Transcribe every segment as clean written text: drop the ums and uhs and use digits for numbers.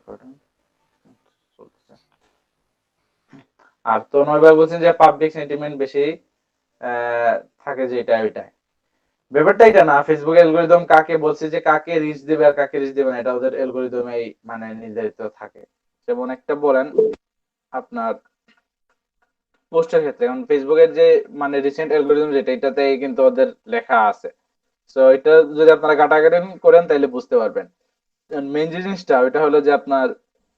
করেন চলতেছে। আর তো নয়বার বলছেন যে পাবলিক সেন্টিমেন্ট বেশি থাকে, যেটা ওইটাই ব্যাপারটা। এটা না, ফেসবুক অ্যালগরিদম কাকে বলছে যে কাকে রিচ দিবে আর কাকে রিচ দিবে না, এটা ওদের অ্যালগরিদমে মানে নির্ধারিত থাকে। যেমন একটা বলেন আপনার পোস্টের ক্ষেত্রে, এখন ফেসবুকের যে মানে রিসেন্ট অ্যালগরিদম যেটা, এটাতে কিন্তু ওদের লেখা আছে। তো এটা যদি আপনারা ঘাটাঘাটি করেন তাহলে বুঝতে পারবেন। মেইন যে জিনিসটা ওইটা হলো যে আপনার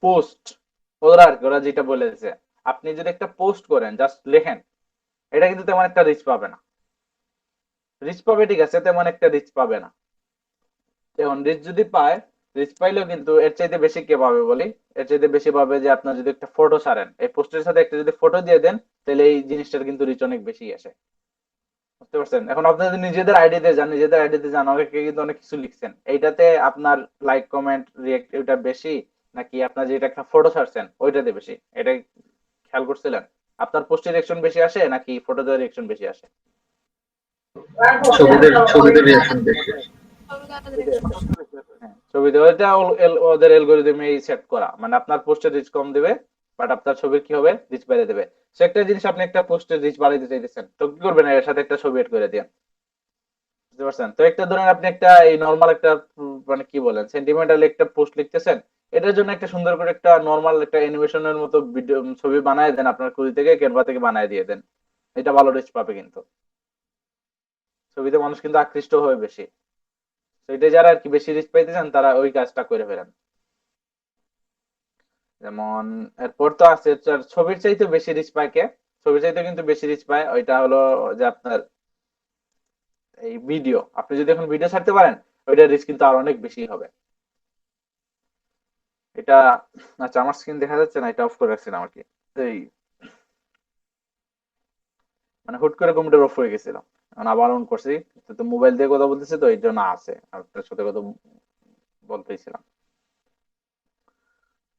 পোস্ট, ওরা আর কি ওরা যেটা বলেছে, আপনি যদি একটা পোস্ট করেন জাস্ট লেখেন, এটা কিন্তু তেমন একটা রিচ পাবে না। রিচ পাবে ঠিক আছে, তেমন একটা রিচ পাবে না। এখন রিচ যদি পায়, রিচ পাইলেও কিন্তু এর চাইতে বেশি কে পাবে বলি, এর চাইতে বেশি পাবে যে আপনার যদি একটা ফটো ছাড়েন, এই পোস্টের সাথে একটা যদি ফটো দিয়ে দেন, তাহলে এই জিনিসটার কিন্তু রিচ অনেক বেশি আসে। বুঝতে পারছেন? এখন আপনি যদি নিজেদের আইডিতে যান, নিজেদের আইডিতে যান, অনেকে কিন্তু অনেক কিছু লিখছেন, এইটাতে আপনার লাইক কমেন্ট রিয়েক্ট ওইটা বেশি, নাকি আপনার যেটা একটা ফটো ছাড়ছেন ওইটাতে বেশি, এটা খেয়াল করছিলেন? আপনার পোস্টের রিয়েকশন বেশি আসে নাকি ফটোতে রিয়েকশন বেশি আসে? ছবিদের রিয়াকশন বেশি আসে। হ্যাঁ, ছবি দেওয়া, এটা ওদের অ্যালগরিদমে সেট করা, মানে আপনার পোস্টের রিচ কম দিবে, বাট আপনার ছবির কি হবে, রিচ বেড়ে দেবে। সো একটা জিনিস, আপনি একটা পোস্টের রিচ বাড়াইতে চাইতেছেন, তো কি করবেন, এর সাথে একটা ছবি এড করে দিন। বুঝতে পারছেন? তো একটা ধরেন আপনি একটা এই নর্মাল একটা মানে কি বলেন সেন্টিমেন্টাল একটা পোস্ট লিখতেছেন, এটার জন্য একটা সুন্দর করে একটা নর্মাল একটা অ্যানিমেশনের মতো ভিডিও ছবি বানায় দেন, আপনার কুড়ি থেকে ক্যানভা থেকে বানায় দিয়ে দেন, এটা ভালো রিচ পাবে কিন্তু। ছবিতে মানুষ কিন্তু আকৃষ্ট হয় বেশি। তো এটা যারা আর কি বেশি রিচ পাইতে চান, তারা ওই কাজটা করে ফেলেন। যেমন এরপর তো আছে ছবির চাইতে বেশি রিচ পায় কে, ছবির চাইতে কিন্তু বেশি রিচ পায় ওইটা হলো যে আপনার এই ভিডিও। আপনি যদি এখন ভিডিও ছাড়তে পারেন, ওইটার রিচ কিন্তু আর অনেক বেশি হবে। এটা আচ্ছা, আমার স্ক্রিন দেখা যাচ্ছে না, এটা অফ করে রাখছিলাম আর কি। এই মানে হুট করে কম্পিউটার অফ হয়ে গেছিল, এখন আবার অন করছি। তো মোবাইল দিয়ে কথা বলতেছি, তো এই জন্য আছে আপনার সাথে কথা বলতেছিলাম।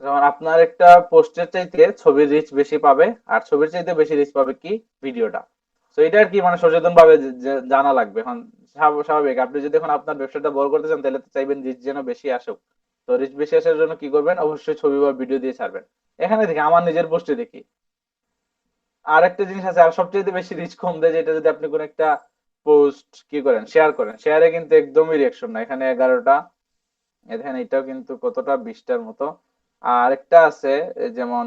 যেমন আপনার একটা পোস্টের চাইতে ছবির রিচ বেশি পাবে, আর ছবির চাইতে বেশি রিচ পাবে কি, ভিডিওটা। তো এটা আর কি মানে সচেতন ভাবে জানা লাগবে। এখন স্বাভাবিক, আপনি যদি এখন আপনার ব্যবসাটা বড় করতে চান, তাহলে তো চাইবেন রিচ যেন বেশি আসুক। তো রিচ বেশি আসার জন্য কি করবেন, অবশ্যই ছবি বা ভিডিও দিয়ে ছাড়বেন। এখানে দেখি আমার নিজের পোস্টে দেখি আর একটা জিনিস আছে, আর সবচেয়ে বেশি রিচ কম দেয়, যেটা যদি আপনি কোন একটা পোস্ট কি করেন, শেয়ার করেন, শেয়ারে কিন্তু একদমই রিয়াকশন না, এখানে 11টা। এখানে এটাও কিন্তু কতটা, 20টার মতো। আর একটা আছে যেমন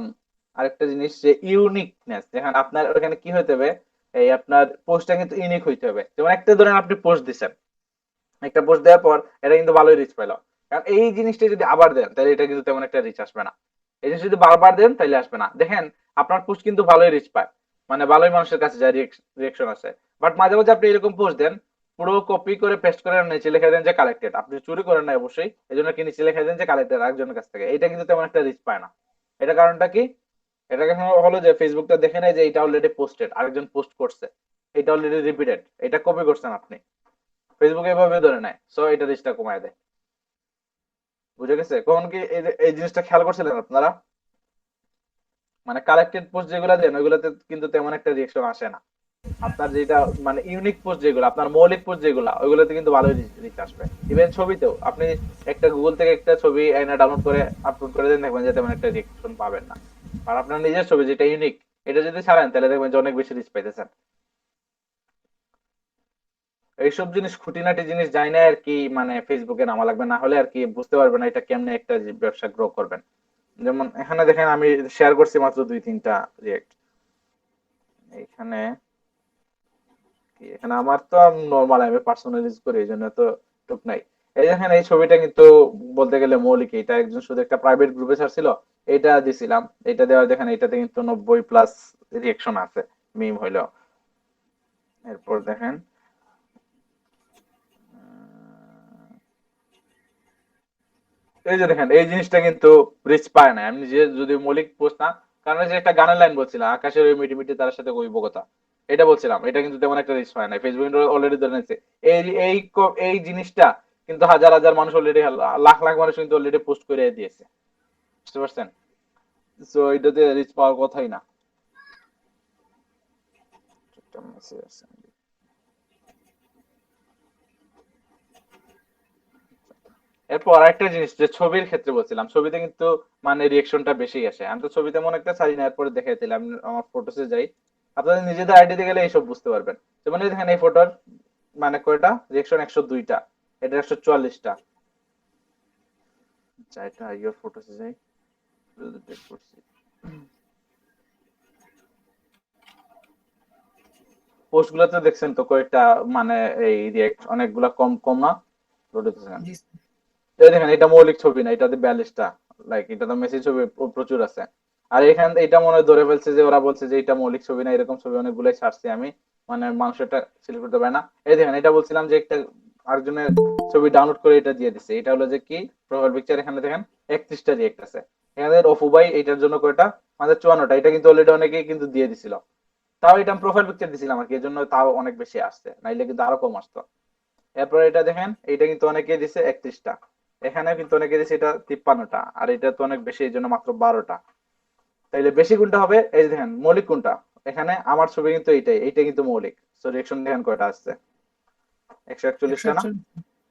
আরেকটা জিনিস যে ইউনিকনেস, যেখানে আপনার ওখানে কি হইতে হবে, এই আপনার পোস্টটা কিন্তু ইউনিক হইতে হবে। যেমন একটা ধরেন আপনি পোস্ট দিচ্ছেন, একটা পোস্ট দেওয়ার পর এটা কিন্তু ভালোই রিচ পাইলো, কারণ এই জিনিসটা যদি আবার দেন তাহলে এটা কিন্তু তেমন একটা রিচ আসবে না। এই জিনিস যদি বারবার দেন তাহলে আসবে না। দেখেন আপনার পোস্ট কিন্তু ভালোই রিচ পায়, মানে ভালোই মানুষের কাছে যায়, রিয়েকশন আসে। বাট মাঝে মাঝে আপনি এরকম পোস্ট দেন, পুরো কপি করে পেস্ট করে নিচে লিখে দেন যে কালেক্টেড, আপনি চুরি করেন না অবশ্যই, এই জন্য কি নিচে লিখে দেন যে কালেক্টেড আরেকজনের কাছ থেকে, এটা কিন্তু তেমন একটা রিচ পায় না। এটা কারণটা কি, এটা কারণ হলো যে ফেসবুকটা দেখে নেয় যে এটা অলরেডি পোস্টেড, আরেকজন পোস্ট করছে, এটা অলরেডি রিপিটেড, এটা কপি করছেন আপনি। ফেসবুক এভাবে ধরে নেয়, সো এটা রিচটা কমায় দেয়। বুঝে গেছে? কখন কি এই জিনিসটা খেয়াল করছিলেন আপনারা? মানে কালেক্টেড পোস্ট যেগুলো দেন, ওইগুলোতে কিন্তু তেমন একটা রিয়েকশন আসে না। আপনার যেটা মানে ইউনিক পোস্ট যেগুলো, আপনার মৌলিক পোস্ট যেগুলো, ওইগুলোতে কিন্তু ভালোই রিচ আসবে। ইভেন ছবিতেও আপনি একটা গুগল থেকে একটা ছবি এনে ডাউনলোড করে আপলোড করে দেন, দেখবেন যে তেমন একটা রিয়েকশন পাবেন না। আর আপনার নিজের ছবি যেটা ইউনিক, এটা যদি ছাড়েন তাহলে দেখবেন যে অনেক বেশি রিচ পাইতেছেন। এইসব জিনিস খুঁটিনাটি জিনিস জানি না আর কি, মানে ফেসবুকে নামা লাগবে, না হলে আর কি বুঝতে পারবেন না এটা কেমনে একটা ব্যবসা গ্রো করবেন। যেমন এখানে দেখেন আমি শেয়ার করছি মাত্র 2-3টা রিয়েক্ট। এখানে কি, এখানে আমার তো নর্মাল, আমি পার্সোনাল ইউজ করি, এই জন্য তো টুক নাই। এই দেখেন এই ছবিটা কিন্তু বলতে গেলে মৌলিক, এটা একজন শুধু একটা প্রাইভেট গ্রুপে ছাড়ছিল, এটা দিছিলাম। এটা দেওয়া দেখেন, এটাতে কিন্তু 90+ রিয়েকশন আছে, মিম হইলো। এরপর দেখেন এই যে দেখেন এই জিনিসটা কিন্তু রিচ পায় না, আমি যে যদি মৌলিক পোস্ট না, কারণ এই যে একটা গানের লাইন বলছিলাম, আকাশের ওই মিটি মিটি তার সাথে কইব কথা, এটা বলছিলাম, এটা কিন্তু তেমন একটা রিচ পায় না, ফেসবুক অলরেডি ধরে নিচ্ছে। এই এই এই জিনিসটা কিন্তু হাজার হাজার মানুষ অলরেডি, লাখ লাখ মানুষ কিন্তু অলরেডি পোস্ট করে দিয়েছে। বুঝতে পারছেন? তো এটাতে রিচ পাওয়ার কথাই না। একটা মেসেজ আছে। এরপর আরেকটা জিনিস যে ছবির ক্ষেত্রে বলছিলাম, ছবিতে কিন্তু মানে রিয়েকশনটা বেশি আসে। আমি তো ছবি তেমন একটা ছাড়ি না, এরপরে দেখাই দিলাম আমার ফটোসে যাই, আপনাদের নিজেদের আইডিতে গেলে এইসব বুঝতে পারবেন। যেমন এই দেখেন এই ফটোর মানে কয়টা রিয়েকশন, 102টা, এটা 144টা। আচ্ছা এটা ইয়োর ফটোসে যাই, টেক করছি, পোস্ট গুলাতে দেখছেন তো কয়েকটা মানে এই রিয়েক্ট অনেকগুলা কম কম না লোড হতেছে না। জি এই দেখেন এটা মৌলিক ছবি না, এটাতে 42টা, লাইক এটা তো মেসি ছবি প্রচুর আছে। আর এখান এটা মনে হয় ধরে ফেলছে যে ওরা বলছে যে এটা মৌলিক ছবি না, এরকম ছবি অনেকগুলাই ছাড়ছি আমি, মানে মানুষ এটা সিলেক্ট করতে পারে না। এই দেখেন এটা বলছিলাম যে একটা আরেকজনের ছবি ডাউনলোড করে এটা দিয়ে দিছে, এটা হলো যে কি প্রোফাইল পিকচার। এখানে দেখেন 31টা রিয়েক্ট আছে। এখানে অফু ভাই এটার জন্য কয়টা, আমাদের 54টা, এটা কিন্তু অলরেডি অনেকেই কিন্তু দিয়ে দিছিল। তাও এটা প্রোফাইল পিকচার দিছিলাম আর কি, এর জন্য তাও অনেক বেশি আসছে, নাইলে কিন্তু আরো কম আসতো। এরপর এটা দেখেন এটা কিন্তু অনেকে দিছে 31টা, এখানে কিন্তু অনেকে দিছে এটা 53টা, আর এটা তো অনেক বেশি, এই জন্য মাত্র 12টা। তাইলে বেশি কোনটা হবে, এই যে দেখেন মৌলিক কোনটা, এখানে আমার ছবি কিন্তু এইটাই, এইটা কিন্তু মৌলিক। সো রিয়েকশন দেখেন কয়টা আসছে, 141টা না,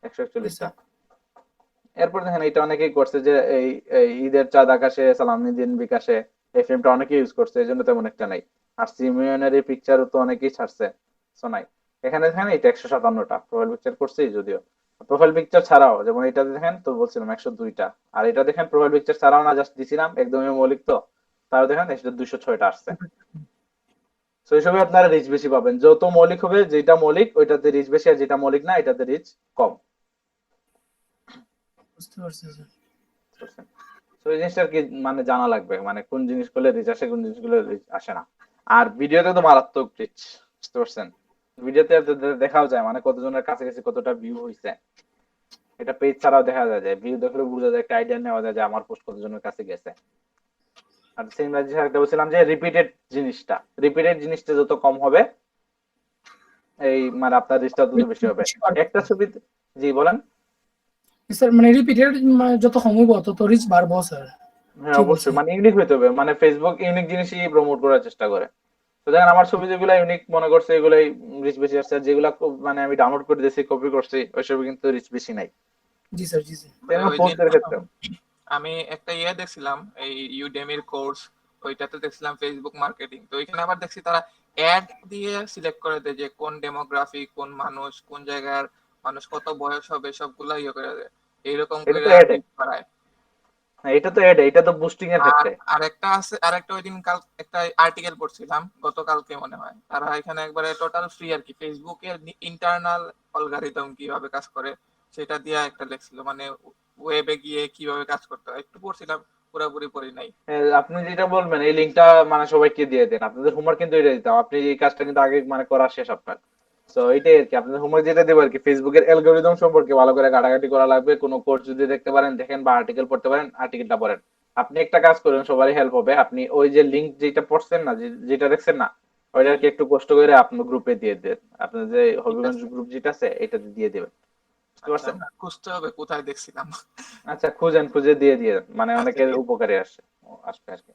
141। জি 141টা। স্যার। এরপর দেখেন এটা অনেকেই করছে যে এই ঈদের চাঁদ আকাশে সালামি দিন বিকাশে, এই ফিল্মটা অনেকেই ইউজ করছে, এই জন্য তেমন একটা নাই। আর সিমিয়নের এই পিকচারও তো অনেকেই ছাড়ছে, সো নাই। এখানে দেখেন এটা 157টা প্রোফাইল পিকচার করছি যদিও। প্রোফাইল পিকচার ছাড়াও যেমন এটা দেখেন তো বলছিলাম 102টা, আর এটা দেখেন প্রোফাইল পিকচার ছাড়াও না, জাস্ট দিছিলাম একদমই মৌলিক তো, তাও দেখেন এটা 206টা আসছে। তো হিসেবে আপনারা রিচ বেশি পাবেন, যত মৌলিক হবে যেটা মৌলিক ওইটাতে রিচ বেশি, আর যেটা মৌলিক না এটাতে রিচ কম। বুঝতে পারছি স্যার। বুঝছেন? তো এই জিনিসটা কি মানে জানা লাগবে, মানে কোন জিনিসগুলো রিচ আসে কোন জিনিসগুলো রিচ আসে না। আর ভিডিওতে তো মারাত্মক রিচ, বুঝতে পারছেন? ভিডিওতে দেখাও যায় মানে কতজনের কাছে গেছে, কতটা ভিউ হইছে। এটা পেজ ছাড়াও দেখা যায়, যে ভিউ দেখলে বোঝা যায়, একটা আইডিয়া নেওয়া যায় যে আমার পোস্ট কতজনের কাছে গেছে। আর সেম যে একটা বলছিলাম যে রিপিটেড জিনিসটা যত কম হবে, এই মানে আপনার রিচটা তত বেশি হবে। বেশি বাড়বে। একটা ছবিতে, জি বলেন। স্যার মানে রিপিটেড যত কম হইব তত রিচ বাড়বো স্যার। হ্যাঁ ঠিক বলছেন। অবশ্যই, মানে ইউনিক হইতে হবে, মানে ফেসবুক ইউনিক জিনিসই প্রমোট করার চেষ্টা করে। তো দেখেন আমার ছবি যেগুলো ইউনিক মনে করছে এগুলাই রিচ বেশি আসছে, আর যেগুলো মানে আমি ডাউনলোড করে দিয়েছি কপি করছি ওইসব কিন্তু রিচ বেশি নাই। জি স্যার, জি স্যার। ভাই ওই দিন পোস্টের ক্ষেত্রে আমি একটা ইয়ে দেখছিলাম, এই ইউডেমির কোর্স, ওইটাতে দেখছিলাম ফেসবুক মার্কেটিং। তো ওইখানে আবার দেখছি তারা অ্যাড দিয়ে সিলেক্ট করে দেয় যে কোন ডেমোগ্রাফি, কোন মানুষ, কোন জায়গার মানুষ, কত বয়স হবে, সবগুলা ইয়ে করে দেয়, এইরকম এটা করে তো এড, টিপ করায়। এটা তো এড, এটা তো বুস্টিং এর আর ক্ষেত্রে। আরেকটা আছে, আরেকটা ওই দিন কাল একটা আর্টিকেল পড়ছিলাম গতকালকে মনে হয়, তারা এখানে একবারে টোটাল ফ্রি আর কি, ফেসবুকের ইন্টারনাল অ্যালগরিদম কিভাবে কাজ করে সেটা দিয়ে একটা লেখছিল, মানে ওয়েবে গিয়ে কিভাবে কাজ করতে হয়, একটু পড়ছিলাম, পুরোপুরি পড়ি নাই। আপনি যেটা বলবেন এই লিঙ্কটা মানে সবাইকে দিয়ে দেন, আপনাদের হোমওয়ার্ক কিন্তু এটা দিতাম, আপনি এই কাজটা কিন্তু আগে মানে করা শেষ আপনার। তো এইটাই আর কি, আপনাদের হোমওয়ার্ক যেটা দেবো আর কি, ফেসবুকের অ্যালগোরিদম সম্পর্কে ভালো করে ঘাটাঘাটি করা লাগবে। কোনো কোর্স যদি দেখতে পারেন দেখেন, বা আর্টিকেল পড়তে পারেন আর্টিকেলটা পড়েন। আপনি একটা কাজ করুন, সবারই হেল্প হবে, আপনি ওই যে লিঙ্ক যেটা পড়ছেন না, যেটা দেখছেন না, ওইটা আর কি একটু কষ্ট করে আপনার গ্রুপে দিয়ে দেন, আপনার যে ঠিক হবিগঞ্জ আছে। গ্রুপ যেটা আছে এটাতে দিয়ে দেবেন, বুঝতে আচ্ছা, পারছেন? খুঁজতে হবে কোথায় দেখছিলাম। আচ্ছা খুঁজেন, খুঁজে দিয়ে দিয়ে দেন, মানে আচ্ছা অনেকের ঠিক উপকারে আসবে আর কি।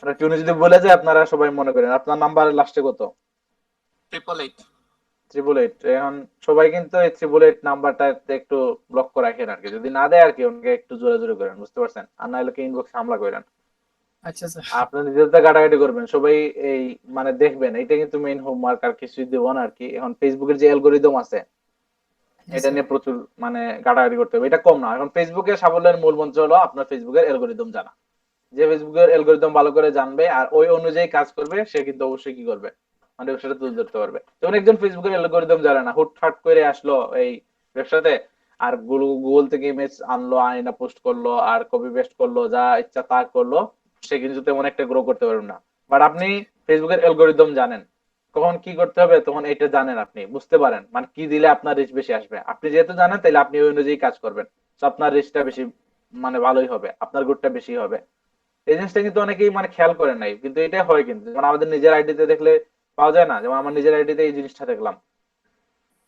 আর কেউ যদি বলে যায় আপনারা সবাই মনে করেন আপনার নাম্বার লাস্টে কত, 888। 888। এখন সবাই কিন্তু এই 888 নাম্বারটা একটু ব্লক করে রাখেন আর কি, যদি না দেয় আর কি ওনাকে একটু জোরে জোরে করেন, বুঝতে পারছেন? আর না হলে কি ইনবক্স হামলা করেন। আচ্ছা স্যার। আপনার নিজেদের ঘাটাঘাটি করবেন সবাই, এই মানে দেখবেন এটা কিন্তু মেইন হোমওয়ার্ক, আর কিছুই দিব না আর কি। এখন ফেসবুকের যে অ্যালগোরিদম আছে জি এটা স্যার। নিয়ে প্রচুর মানে ঘাটাঘাটি করতে হবে, এটা কম না। এখন ফেসবুকের সাফল্যের মূল মন্ত্র হলো আপনার ফেসবুকের অ্যালগোরিদম জানা। যে ফেসবুকের অ্যালগোরিদম ভালো করে জানবে আর ওই অনুযায়ী কাজ করবে, সে কিন্তু অবশ্যই কি করবে, মানে ব্যবসাটা তুলে ধরতে পারবে। যেমন একজন ফেসবুকের অ্যালগোরিদম জানে না, হুটহাট করে আসলো এই ব্যবসাতে, আর গুগল থেকে ইমেজ আনলো, আইনা পোস্ট করলো আর কপি পেস্ট করলো, যা ইচ্ছা তা করলো, সে কিন্তু তেমন একটা গ্রো করতে পারবে না। বাট আপনি ফেসবুকের অ্যালগোরিদম জানেন, কখন কি করতে হবে তখন এটা জানেন, আপনি বুঝতে পারেন মানে কি দিলে আপনার রিচ বেশি আসবে। আপনি যেহেতু জানেন তাহলে আপনি ওই অনুযায়ী কাজ করবেন, তো আপনার রিচটা বেশি মানে ভালোই হবে, আপনার গুডটা বেশি হবে। এই জিনিসটা কিন্তু অনেকেই মানে খেয়াল করে নাই, কিন্তু এটা হয় কিন্তু, যেমন আমাদের নিজের আইডিতে দেখলে পাওয়া যায় না, যেমন আমার নিজের আইডিতে এই জিনিসটা দেখলাম,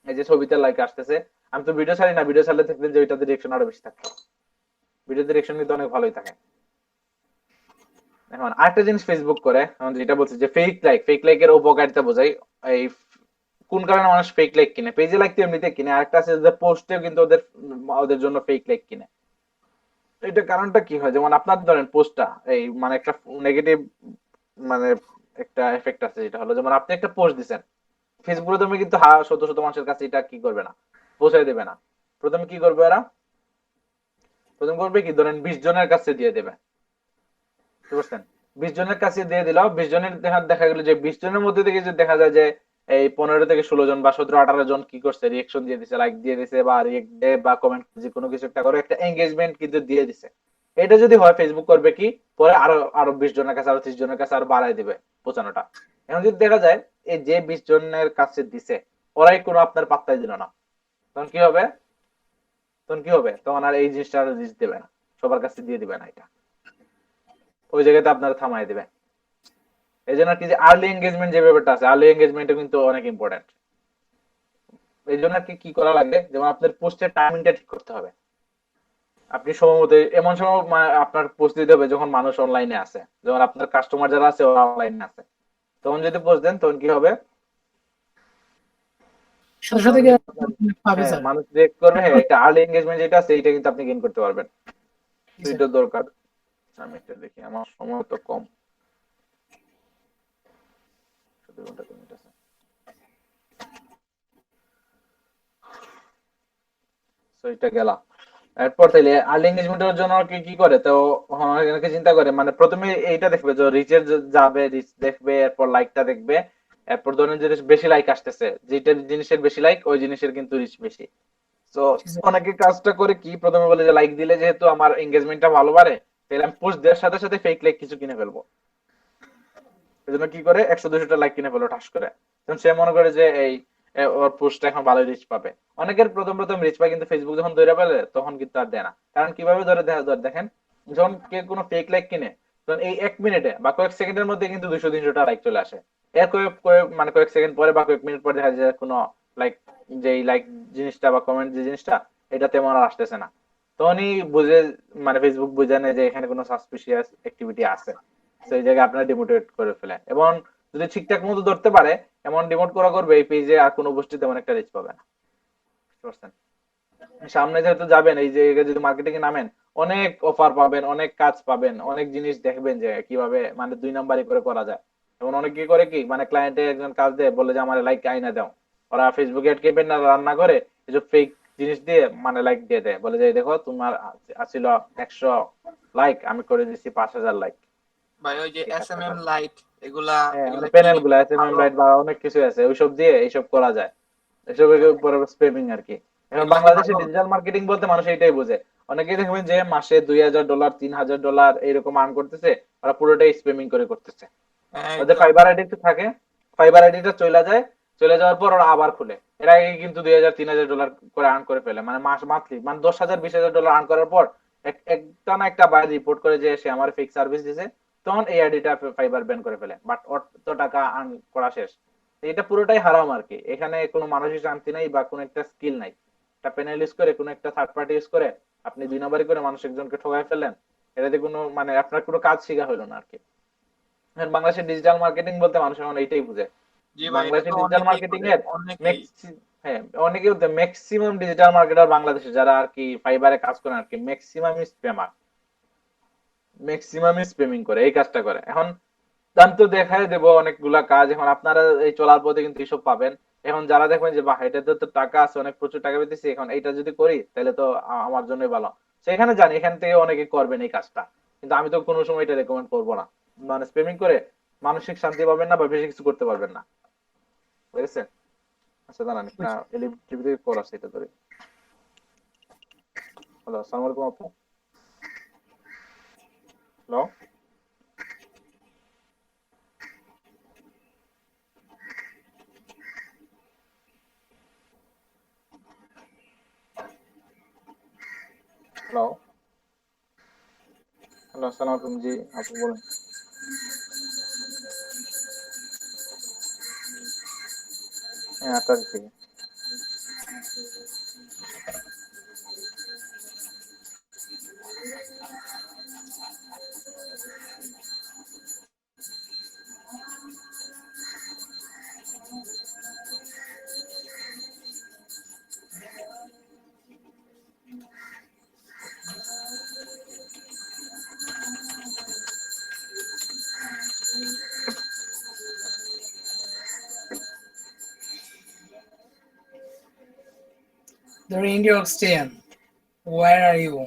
এই যে ছবিতে লাইক আসতেছে, আমি তো ভিডিও ছাড়ি না, ভিডিও ছাড়লে দেখবেন যে ওইটাতে রিয়েকশন আরো বেশি থাকে, ভিডিওতে রিয়েকশন কিন্তু অনেক ভালোই থাকে। এখন আরেকটা জিনিস ফেসবুক করে, যেটা বলছে যে ফেক লাইক, ফেক লাইকের উপকারিতা বোঝাই। এই কোন কারণে মানুষ ফেক লাইক কিনে, পেজে লাইক তো এমনিতে কিনে, আরেকটা আছে যে পোস্টে কিন্তু ওদের ওদের জন্য ফেক লাইক কিনে। এটা কারণটা কি হয়, যেমন আপনার ধরেন পোস্টটা এই মানে একটা নেগেটিভ মানে একটা এফেক্ট আছে, যেটা হলো যেমন আপনি একটা পোস্ট দিছেন ফেসবুকে, তুমি কিন্তু শত শত মানুষের কাছে এটা কি করবে না, পৌঁছায় দেবে না। প্রথমে কি করবে এরা, প্রথম করবে কি ধরেন 20 জনের কাছে দিয়ে দেবে, বুঝতে পারছেন? 20 জনের কাছে দিয়ে দিল, 20 জনের দেখা গেল যে 20 জনের মধ্যে থেকে যদি দেখা যায় যে এই 15 থেকে 16 জন বা 17-18 জন কি করছে, রিয়েকশন দিয়ে দিছে, লাইক দিয়ে দিছে বা রিয়েক্ট দিয়ে বা কমেন্ট যে কোনো কিছু একটা করে একটা এঙ্গেজমেন্ট কিন্তু দিয়ে দিছে। এটা যদি হয় ফেসবুক করবে কি, পরে আরো আরো 20 জনের কাছে, আরো 30 জনের কাছে আরো বাড়ায় দিবে পৌঁছানোটা। এখন যদি দেখা যায় এই যে 20 জনের কাছে দিছে ওরাই কোনো আপনার পাত্তাই দিল না, তখন কি হবে, তখন কি হবে, তখন আর এই জিনিসটা আর রিচ দেবে না, সবার কাছে দিয়ে দিবে না, এটা ওই জায়গাতে আপনারা থামাই দিবে। এই জন্য কি যে আর্লি এঙ্গেজমেন্ট যে ব্যাপারটা আছে, আর্লি এঙ্গেজমেন্টও কিন্তু অনেক ইম্পর্টেন্ট। এই জন্য কি করা লাগে, যেমন আপনার পোস্টের টাইমিংটা ঠিক করতে হবে। আপনি সময়মতো এমন সময় আপনার পোস্ট দিতে হবে যখন মানুষ অনলাইনে আছে, যেমন আপনার কাস্টমার যারা আছে ওরা অনলাইনে আছে, তখন যদি পোস্ট দেন তখন কি হবে, সাথে সাথে তখন গিয়ে কিন্তু আপনার পাবে হ্যাঁ স্যার। মানুষ রিয়েক্ট করবে, হ্যাঁ একটা আর্লি এঙ্গেজমেন্ট যেটা আছে এটা কিন্তু আপনি গেইন করতে পারবেন। তো এটা দরকার। আমি একটা দেখি, আমার সময় তো কম, 2 ঘন্টা 3 মিনিট আছে। তো এটা গেলা, এরপর তাইলে আর্লি এঙ্গেজমেন্টের জন্য কি কি করে, তো অনেকে চিন্তা করে মানে প্রথমে এইটা দেখবে যে রিচের যাবে, রিচ দেখবে, এরপর লাইকটা দেখবে, এরপর ধরেন যে বেশি লাইক আসতেছে, যেটা জিনিসের বেশি লাইক ওই জিনিসের কিন্তু রিচ বেশি। তো অনেকে কাজটা করে কি, প্রথমে বলে যে লাইক দিলে যেহেতু আমার এঙ্গেজমেন্টটা ভালো বাড়ে, তাহলে আমি পোস্ট দেওয়ার সাথে সাথে ফেক লাইক কিছু কিনে ফেলবো। এজন্য কি করে 100-200টা লাইক কিনে ফেলো ঠাস করে, তখন সে মনে করে যে এই ওর পোস্টটা এখন ভালো রিচ পাবে। অনেকের প্রথম প্রথম রিচ পায়, কিন্তু ফেসবুক যখন ধরে ফেলে তখন কিন্তু আর দেয় না। কারণ কিভাবে ধরে দেখেন, যখন কেউ কোনো ফেক লাইক কিনে, তখন এই 1 মিনিটে বা কয়েক সেকেন্ডের মধ্যে কিন্তু 200-300টা লাইক চলে আসে। এর মানে কয়েক সেকেন্ড পরে বা কয়েক মিনিট পরে দেখা যায় কোনো লাইক, যেই লাইক জিনিসটা বা কমেন্ট যে জিনিসটা এটা তেমন আর আসতেছে না। তখনই বুঝে, মানে ফেসবুক বুঝে নেয় যে এখানে কোনো সাসপিশিয়াস অ্যাক্টিভিটি আছে, সেই জায়গায় আপনার ডিমোটিভেট করে ফেলে। এবং যদি ঠিকঠাক মতো ধরতে পারে, এমন ডিমোট করা করবে এই পেজে আর কোনো গোষ্ঠী তেমন একটা রিচ পাবে না, বুঝতে পারছেন? সামনে যেহেতু যাবেন, এই যে যদি মার্কেটিং এ নামেন, অনেক অফার পাবেন, অনেক কাজ পাবেন, অনেক জিনিস দেখবেন যে কিভাবে মানে 2 নাম্বারই করে করা যায়। এবং অনেক কি করে কি, মানে ক্লায়েন্টে একজন কাজ দেয়, বলে যে আমার লাইক আইনা দাও, ওরা ফেসবুকে অ্যাড ক্যাম্পেইন না রান্না করে এসব ফেক জিনিস দিয়ে মানে লাইক দিয়ে দেয়, বলে যে দেখো তোমার আছিল 100 লাইক, আমি করে দিচ্ছি 5000 লাইক। ভাই ওই যে এই কাজটা এসএমএম করে, লাইট এগুলা হ্যাঁ এগুলা মানে কি প্যানেল গুলা এসএমএম ভালো? লাইট বা অনেক কিছু আছে, ওইসব দিয়ে এইসব করা যায়, এসবের উপরে স্পেমিং আর কি। এখন এগুলা কি বাংলাদেশে ভালো? ডিজিটাল মার্কেটিং বলতে মানুষ এটাই বোঝে। অনেকেই দেখবেন যে মাসে $2000 $3000 এরকম আর্ন করতেছে, ওরা পুরোটাই স্পেমিং করে করতেছে। হ্যাঁ ওদের এগুলা ফাইবার আইডি থাকে, ফাইবার আইডিটা চলে যায়, চলে যাওয়ার পর ওরা আবার খুলে, এর আগে কিন্তু $2000 $3000 করে আর্ন করে ফেলে, মানে মান্থলি মানে 10,000 $20,000 আর্ন করার পর একটা না একটা বাইরে রিপোর্ট করে যে সে আমার ফেক সার্ভিস দিছে, তখন এই আইডিটা ফাইবার ব্যান করে ফেলে, বাট ওর তো টাকা আর্ন করা শেষ। তো এটা পুরোটাই হারাম আর কি, এখানে কোনো মানসিক শান্তি নাই বা কোনো একটা স্কিল নাই। একটা প্যানেল ইউজ করে, কোনো একটা থার্ড পার্টি ইউজ করে আপনি 2 নাম্বারই করে মানুষ একজনকে ঠকাই ফেললেন, এটাতে কোনো মানে আপনার কোনো কাজ শিখা হলো না আর কি। এখন বাংলাদেশের ডিজিটাল মার্কেটিং বলতে মানুষ এখন এইটাই বুঝে। জি ভাই, এটা তো বাংলাদেশের ডিজিটাল অনেকেই মার্কেটিং করে, এর অনেকেই। হ্যাঁ অনেকেই বলতে ম্যাক্সিমাম ডিজিটাল মার্কেটার বাংলাদেশে যারা আর কি ফাইবারে কাজ করেন আর কি, ম্যাক্সিমামই স্প্যামার, ম্যাক্সিমামই স্প্যামিং করে, এই কাজটা করে। এখন আমি তো দেখাই দেবো অনেকগুলা কাজ, এখন আপনারা এই চলার পথে কিন্তু এইসব পাবেন। এখন যারা দেখবেন যে বাহ এটাতে তো টাকা আছে, অনেক প্রচুর টাকা পেতেছি, এখন এইটা যদি করি তাহলে তো আমার জন্যই ভালো, সেখানে জানি এখান থেকে অনেকে করবেন এই কাজটা, কিন্তু আমি তো কোনো সময় এটা রেকমেন্ড করবো না। মানে স্পেমিং করে মানসিক শান্তি পাবেন না বা বেশি কিছু করতে পারবেন না, বুঝেছেন? আচ্ছা দাঁড়ান, একটা টিভিতে কল আছে, এটা ধরে। হ্যালো, আসসালামু আলাইকুম আপু। হ্যালো, হ্যালো, হ্যালো, আসসালামু আলাইকুম, জি আপু বলেন। হ্যাঁ 8 তারিখ থেকে। The Randy Oxtayan. Where are you?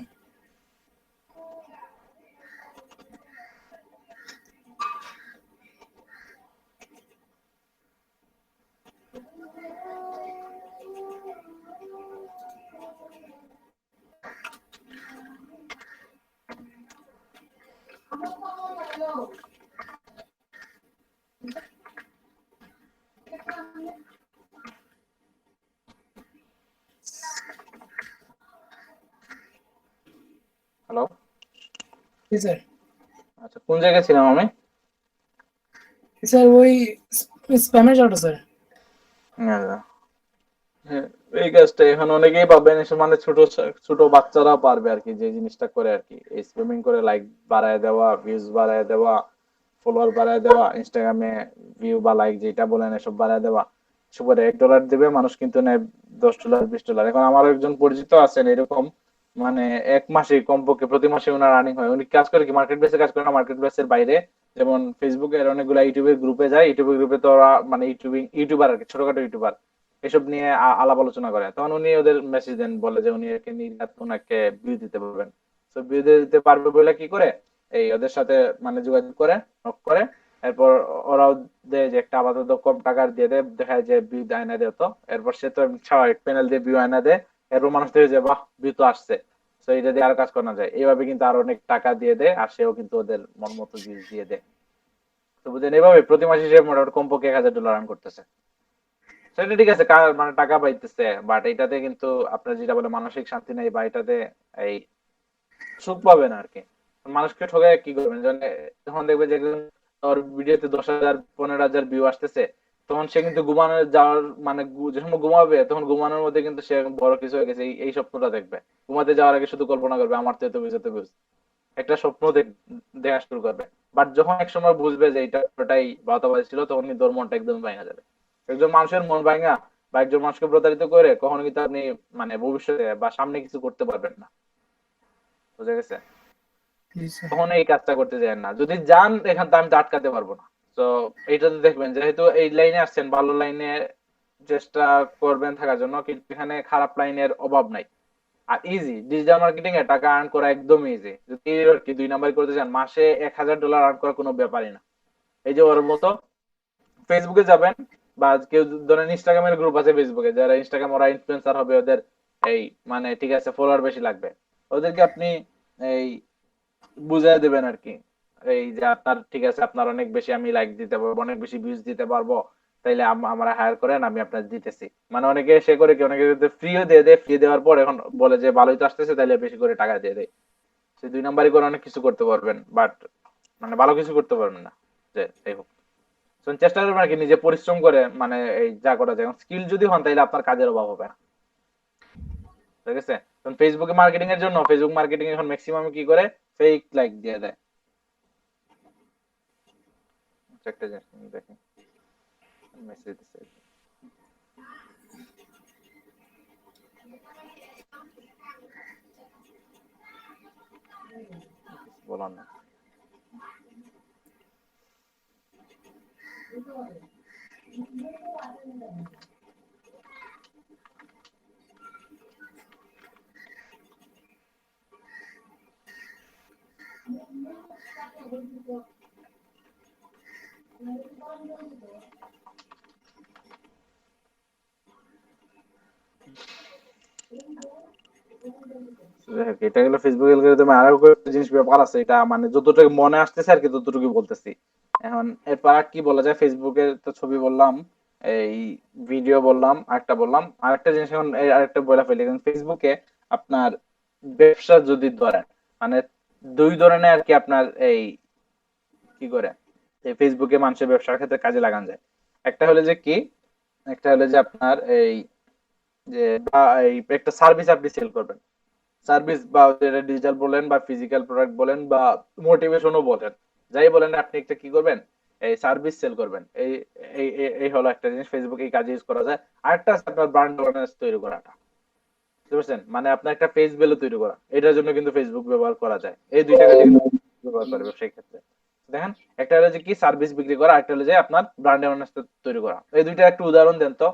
Hello, G sir. আচ্ছা কোন জায়গায় ছিলাম আমি? স্যার ওই স্প্যামের যাওয়াটা স্যার। আচ্ছা। হ্যাঁ, এই কাজটা এখন অনেকেই পাবেন, এসব মানে ছোট ছোট বাচ্চারা পারবে আর কি, যে জিনিসটা করে আর কি, এই স্প্যামিং করে লাইক বাড়ায় দেওয়া, ভিউজ বাড়ায় দেওয়া, ফলোয়ার বাড়ায় দেওয়া, ইনস্টাগ্রামে ভিউ বা লাইক যেটা বলেন এসব বাড়ায় দেওয়া। সুপার $1 দেবে, মানুষ কিন্তু নেয় $10 $20। এখন আমার একজন পরিচিত আছেন এরকম, মানে এক মাসে কমপক্ষে প্রতি মাসে ওনার আর্নিং হয়। উনি কাজ করে কি, মার্কেট প্লেসে কাজ করে না, মার্কেট প্লেসের বাইরে যেমন ফেসবুকের অনেকগুলো ইউটিউবের গ্রুপে যায়, ইউটিউবের গ্রুপে তো ওরা মানে ইউটিউবার আর কি, ছোটখাটো ইউটিউবার এসব নিয়ে আলাপ আলোচনা করে। তখন উনি ওদের মেসেজ দেন, বলে যে উনি একে নির্ঘাত ওনাকে ভিউ দিতে পারবেন। তো ভিউ দিতে পারবে বলে কি করে, এই ওদের সাথে মানে যোগাযোগ করে, নক করে, এরপর ওরাও দেয় যে একটা আপাতত কম টাকার দিয়ে দেয়, দেখায় যে ভিউ আয়না দেয়। তো এরপর সে তো স্বাভাবিক প্যানেল দিয়ে ভিউ আয়না দেয়, এরপর মানুষ দেখে যে বাহ ভিউ তো আসছে, তো এটা দিয়ে আরো কাজ করা যায়। এইভাবে কিন্তু আরো অনেক টাকা দিয়ে দেয়, আর সেও কিন্তু ওদের মন মতো ভিউজ দিয়ে দেয়। তো বুঝলেন, এইভাবে প্রতি মাসে সে মোটামুটি কমপক্ষে $1000 আর্ন করতেছে। সেটা ঠিক আছে, মানে টাকা পাইতেছে, বাট এটাতে কিন্তু আপনার যেটা বলে মানসিক শান্তি নেই, বা এটাতে এই সুখ পাবে না আরকি। মানুষকে ঠকায় কি করবেন, যখন দেখবে যে একজন ওর ভিডিওতে 10,000 15,000 ভিউ আসতেছে, তখন সে কিন্তু ঘুমানো যাওয়ার মানে যখন ঘুমাবে তখন ঘুমানোর মধ্যে কিন্তু সে বড় কিছু হয়ে গেছে এই স্বপ্নটা দেখবে। ঘুমাতে যাওয়ার আগে শুধু কল্পনা করবে আমার তো এত ভিউজ এত ভিউজ, একটা স্বপ্ন দেখা শুরু করবে। বাট যখন এক সময় বুঝবে যে এটা পুরোটাই বাতাবাজি ছিল, তখন কিন্তু ওর মনটা একদম ভাঙা যাবে। একজন মানুষের মন ভাঙা বা একজন মানুষকে প্রতারিত করে কখনো কিন্তু আপনি মানে ভবিষ্যতে বা সামনে কিছু করতে পারবেন না। বুঝা গেছে? জি স্যার। কখনো এই কাজটা করতে যান না, যদি যান এখান থেকে আমি তো আটকাতে পারবো না। তো এইটাতে দেখবেন যেহেতু এই লাইনে আসছেন, ভালো লাইনে চেষ্টা করবেন থাকার জন্য, কিন্তু এখানে খারাপ লাইনের অভাব নাই। আর ইজি, ডিজিটাল মার্কেটিং এ টাকা আর্ন করা একদম ইজি। যদি আর কি 2 নাম্বার করতে চান, মাসে $1,000 আর্ন করা কোনো ব্যাপারই না। এই যে ওর মতো ফেসবুকে যাবেন, বা কেউ ধরেন ইনস্টাগ্রামের গ্রুপ আছে ফেসবুকে, যারা ইনস্টাগ্রাম ওরা ইনফ্লুয়েন্সার হবে, ওদের এই মানে ঠিক আছে ফলোয়ার বেশি লাগবে, ওদেরকে আপনি এই বুঝাই দেবেন আর কি, এই যে আপনার ঠিক আছে, আপনার অনেক বেশি আমি লাইক দিতে পারবো, অনেক বেশি ভিউজ দিতে পারবো, তাইলে আমরা হায়ার করেন, আমি আপনার দিতেছি। মানে অনেকে সে করে কি, অনেকে ফ্রিও দিয়ে দেয়, ফ্রি দেওয়ার পর এখন বলে যে ভালোই তো আসতেছে, তাইলে বেশি করে টাকা দিয়ে দেয়। সে 2 নাম্বারই করে অনেক কিছু করতে পারবেন, বাট মানে ভালো কিছু করতে পারবেন না। যে যাই হোক, তো চেষ্টা করবেন আর কি নিজে পরিশ্রম করে, মানে এই যা করা যায়, স্কিল যদি হন তাইলে আপনার কাজের অভাব হবে না। ঠিক আছে? কারণ ফেসবুকে মার্কেটিং এর জন্য, ফেসবুক মার্কেটিং এখন ম্যাক্সিমাম কি করে, ফেক লাইক দিয়ে দেয়। একটা জিনিস দেখেন, মেসেজ দিছে, কিছু বলার না। যাই হোক, এটা গেলো ফেসবুক অ্যালগরিদমে। আরো একটা জিনিস ব্যাপার আছে, এটা মানে যতটুকু মনে আসতেছে আর কি ততটুকু বলতেছি। এখন এরপর আর কি বলা যায়, ফেসবুকের তো ছবি বললাম, এই ভিডিও বললাম, আরেকটা বললাম, আরেকটা জিনিস এখন আরেকটা বলে ফেলি। এখন ফেসবুকে আপনার ব্যবসা যদি ধরেন, মানে 2 ধরনের আর কি আপনার এই কি করে এই ফেসবুকে মানুষের ব্যবসার ক্ষেত্রে কাজে লাগানো যায়। একটা হলো যে কি, একটা হলো যে আপনার এই যে বা এই একটা সার্ভিস আপনি সেল করবেন। সার্ভিস বা ডিজিটাল বলেন বা ফিজিক্যাল প্রোডাক্ট বলেন বা মোটিভেশনও বলেন, যাই বলেন, আপনি একটা কি করবেন, এই সার্ভিস সেল করবেন। এই হলো একটা জিনিস ফেসবুক এই কাজে ইউজ করা যায়। আরেকটা আছে আপনার ব্র্যান্ড অ্যাওয়ারনেস তৈরি করাটা। বুঝতে পারছেন, মানে আপনার একটা ফেস ভ্যালু তৈরি করা, এটার জন্য কিন্তু ফেসবুক ব্যবহার করা যায়। এই দুইটা কাজে কিন্তু ব্যবহার করে ব্যবসায়িক ক্ষেত্রে। দেখেন, একটা হলো যে কি সার্ভিস বিক্রি করা, একটা হলো যে আপনার ব্র্যান্ড অ্যাওয়ারনেস তৈরি করা। এই দুইটা একটু উদাহরণ দেন তো।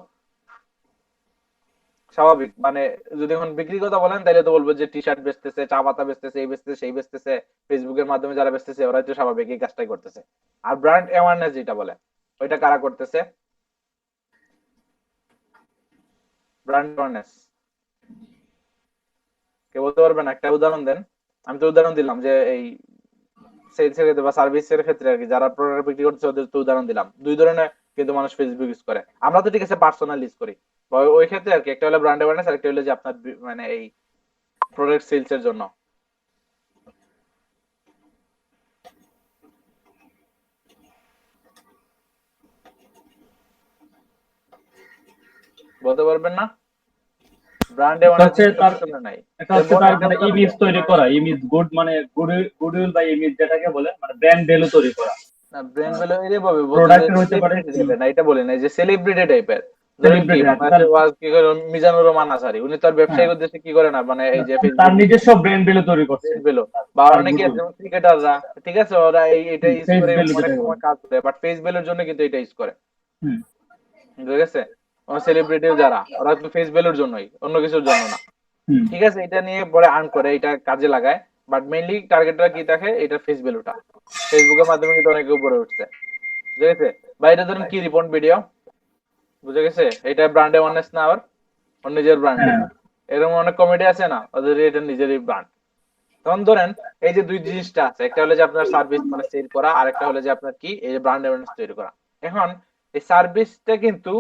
স্বাভাবিক, মানে যদি এখন বিক্রির কথা বলেন তাহলে তো বলবো যে টি শার্ট বেচতেছে, চা পাতা বেচতেছে, এই বেচতেছে সেই বেচতেছে, ফেসবুকের মাধ্যমে যারা বেচতেছে ওরাই তো স্বাভাবিক এই কাজটাই করতেছে। আর ব্র্যান্ড অ্যাওয়ারনেস যেটা বলে ওইটা কারা করতেছে? ব্র্যান্ড অ্যাওয়ারনেস কে বলতে পারবেন? একটা উদাহরণ দেন। আমি তো উদাহরণ দিলাম যে এই সেলসের ক্ষেত্রে বা সার্ভিসের ক্ষেত্রে আর কি, যারা প্রোডাক্ট বিক্রি করছে ওদের তো উদাহরণ দিলাম। দুই ধরনের কিন্তু মানুষ ফেসবুক ইউজ করে। আমরা তো ঠিক আছে পার্সোনাল ইউজ করি, বা ওই ক্ষেত্রে আর কি একটা হলো ব্র্যান্ড অ্যাওয়ারনেস আর একটা হলো যে আপনার মানে এই প্রোডাক্ট সেলস এর জন্য। বলতে পারবেন না? ব্র্যান্ড একটা হচ্ছে তার অ্যাওয়ারনেস নাই। একটা হচ্ছে তার মানে ইমেজ তৈরি করা, ইমেজ গুড মানে গুডউইল বা ইমেজ যেটাকে বলে মানে ব্র্যান্ড ভ্যালু তৈরি করা। না, ব্র্যান্ড ভ্যালু এর ভাবে বলতে যে প্রোডাক্টের হতে পারে সেলিব্রিটি টাইপের না, এটা বলি না, যে সেলিব্রিটি টাইপের। ধরেন কি সেলিব্রিটি আছে বাংলাদেশে ওয়াজ কি করে মিজানুর রহমান আনসারী, উনি তার হ্যাঁ ব্যবসায়িক উদ্দেশ্যে কি করে না, মানে এই যে তার ফেসবুক নিজস্ব ব্র্যান্ড ভ্যালু তৈরি করছে, ব্র্যান্ড ভ্যালু, বা তার অনেকে গুডউইল যেমন ক্রিকেটাররা, ঠিক আছে, ওরা এটা ইউজ ফেস করে ভ্যালু অনেক যেটাকে বলে। সময় কাজ করে, বাট ফেস ভ্যালুর জন্য কিন্তু এটা ইউজ করে। হুম ঠিক আছে, সেলিব্রিটি যারা ওরা তো ফেস ভ্যালুর জন্যই, অন্য কিছুর জন্য না। হুম ঠিক আছে, এটা নিয়ে পরে আর্ন করে, এটা কাজে লাগায়, বাট মেইনলি টার্গেটটা কি থাকে, এটা ফেস ভ্যালুটা। ফেসবুকের মাধ্যমে কিন্তু অনেকে উপরে উঠছে, বুঝে গেছে? বা এটা ধরেন কি রিপোর্ট ভিডিও, বুঝে গেছে? এটা ব্র্যান্ড অ্যাওয়ারনেস না, আবার ওর নিজের ব্র্যান্ডিং। হ্যাঁ এরকম অনেক কমেডি আছে না, ওদের এটা নিজেরই ব্র্যান্ড। তখন ধরেন এই যে দুই জিনিসটা আছে, একটা হলো যে আপনার সার্ভিস মানে সেল করা, আর একটা হলো যে আপনার কি এই যে ব্র্যান্ড অ্যাওয়ারনেস তৈরি করা। এখন এই সার্ভিসটা কিন্তু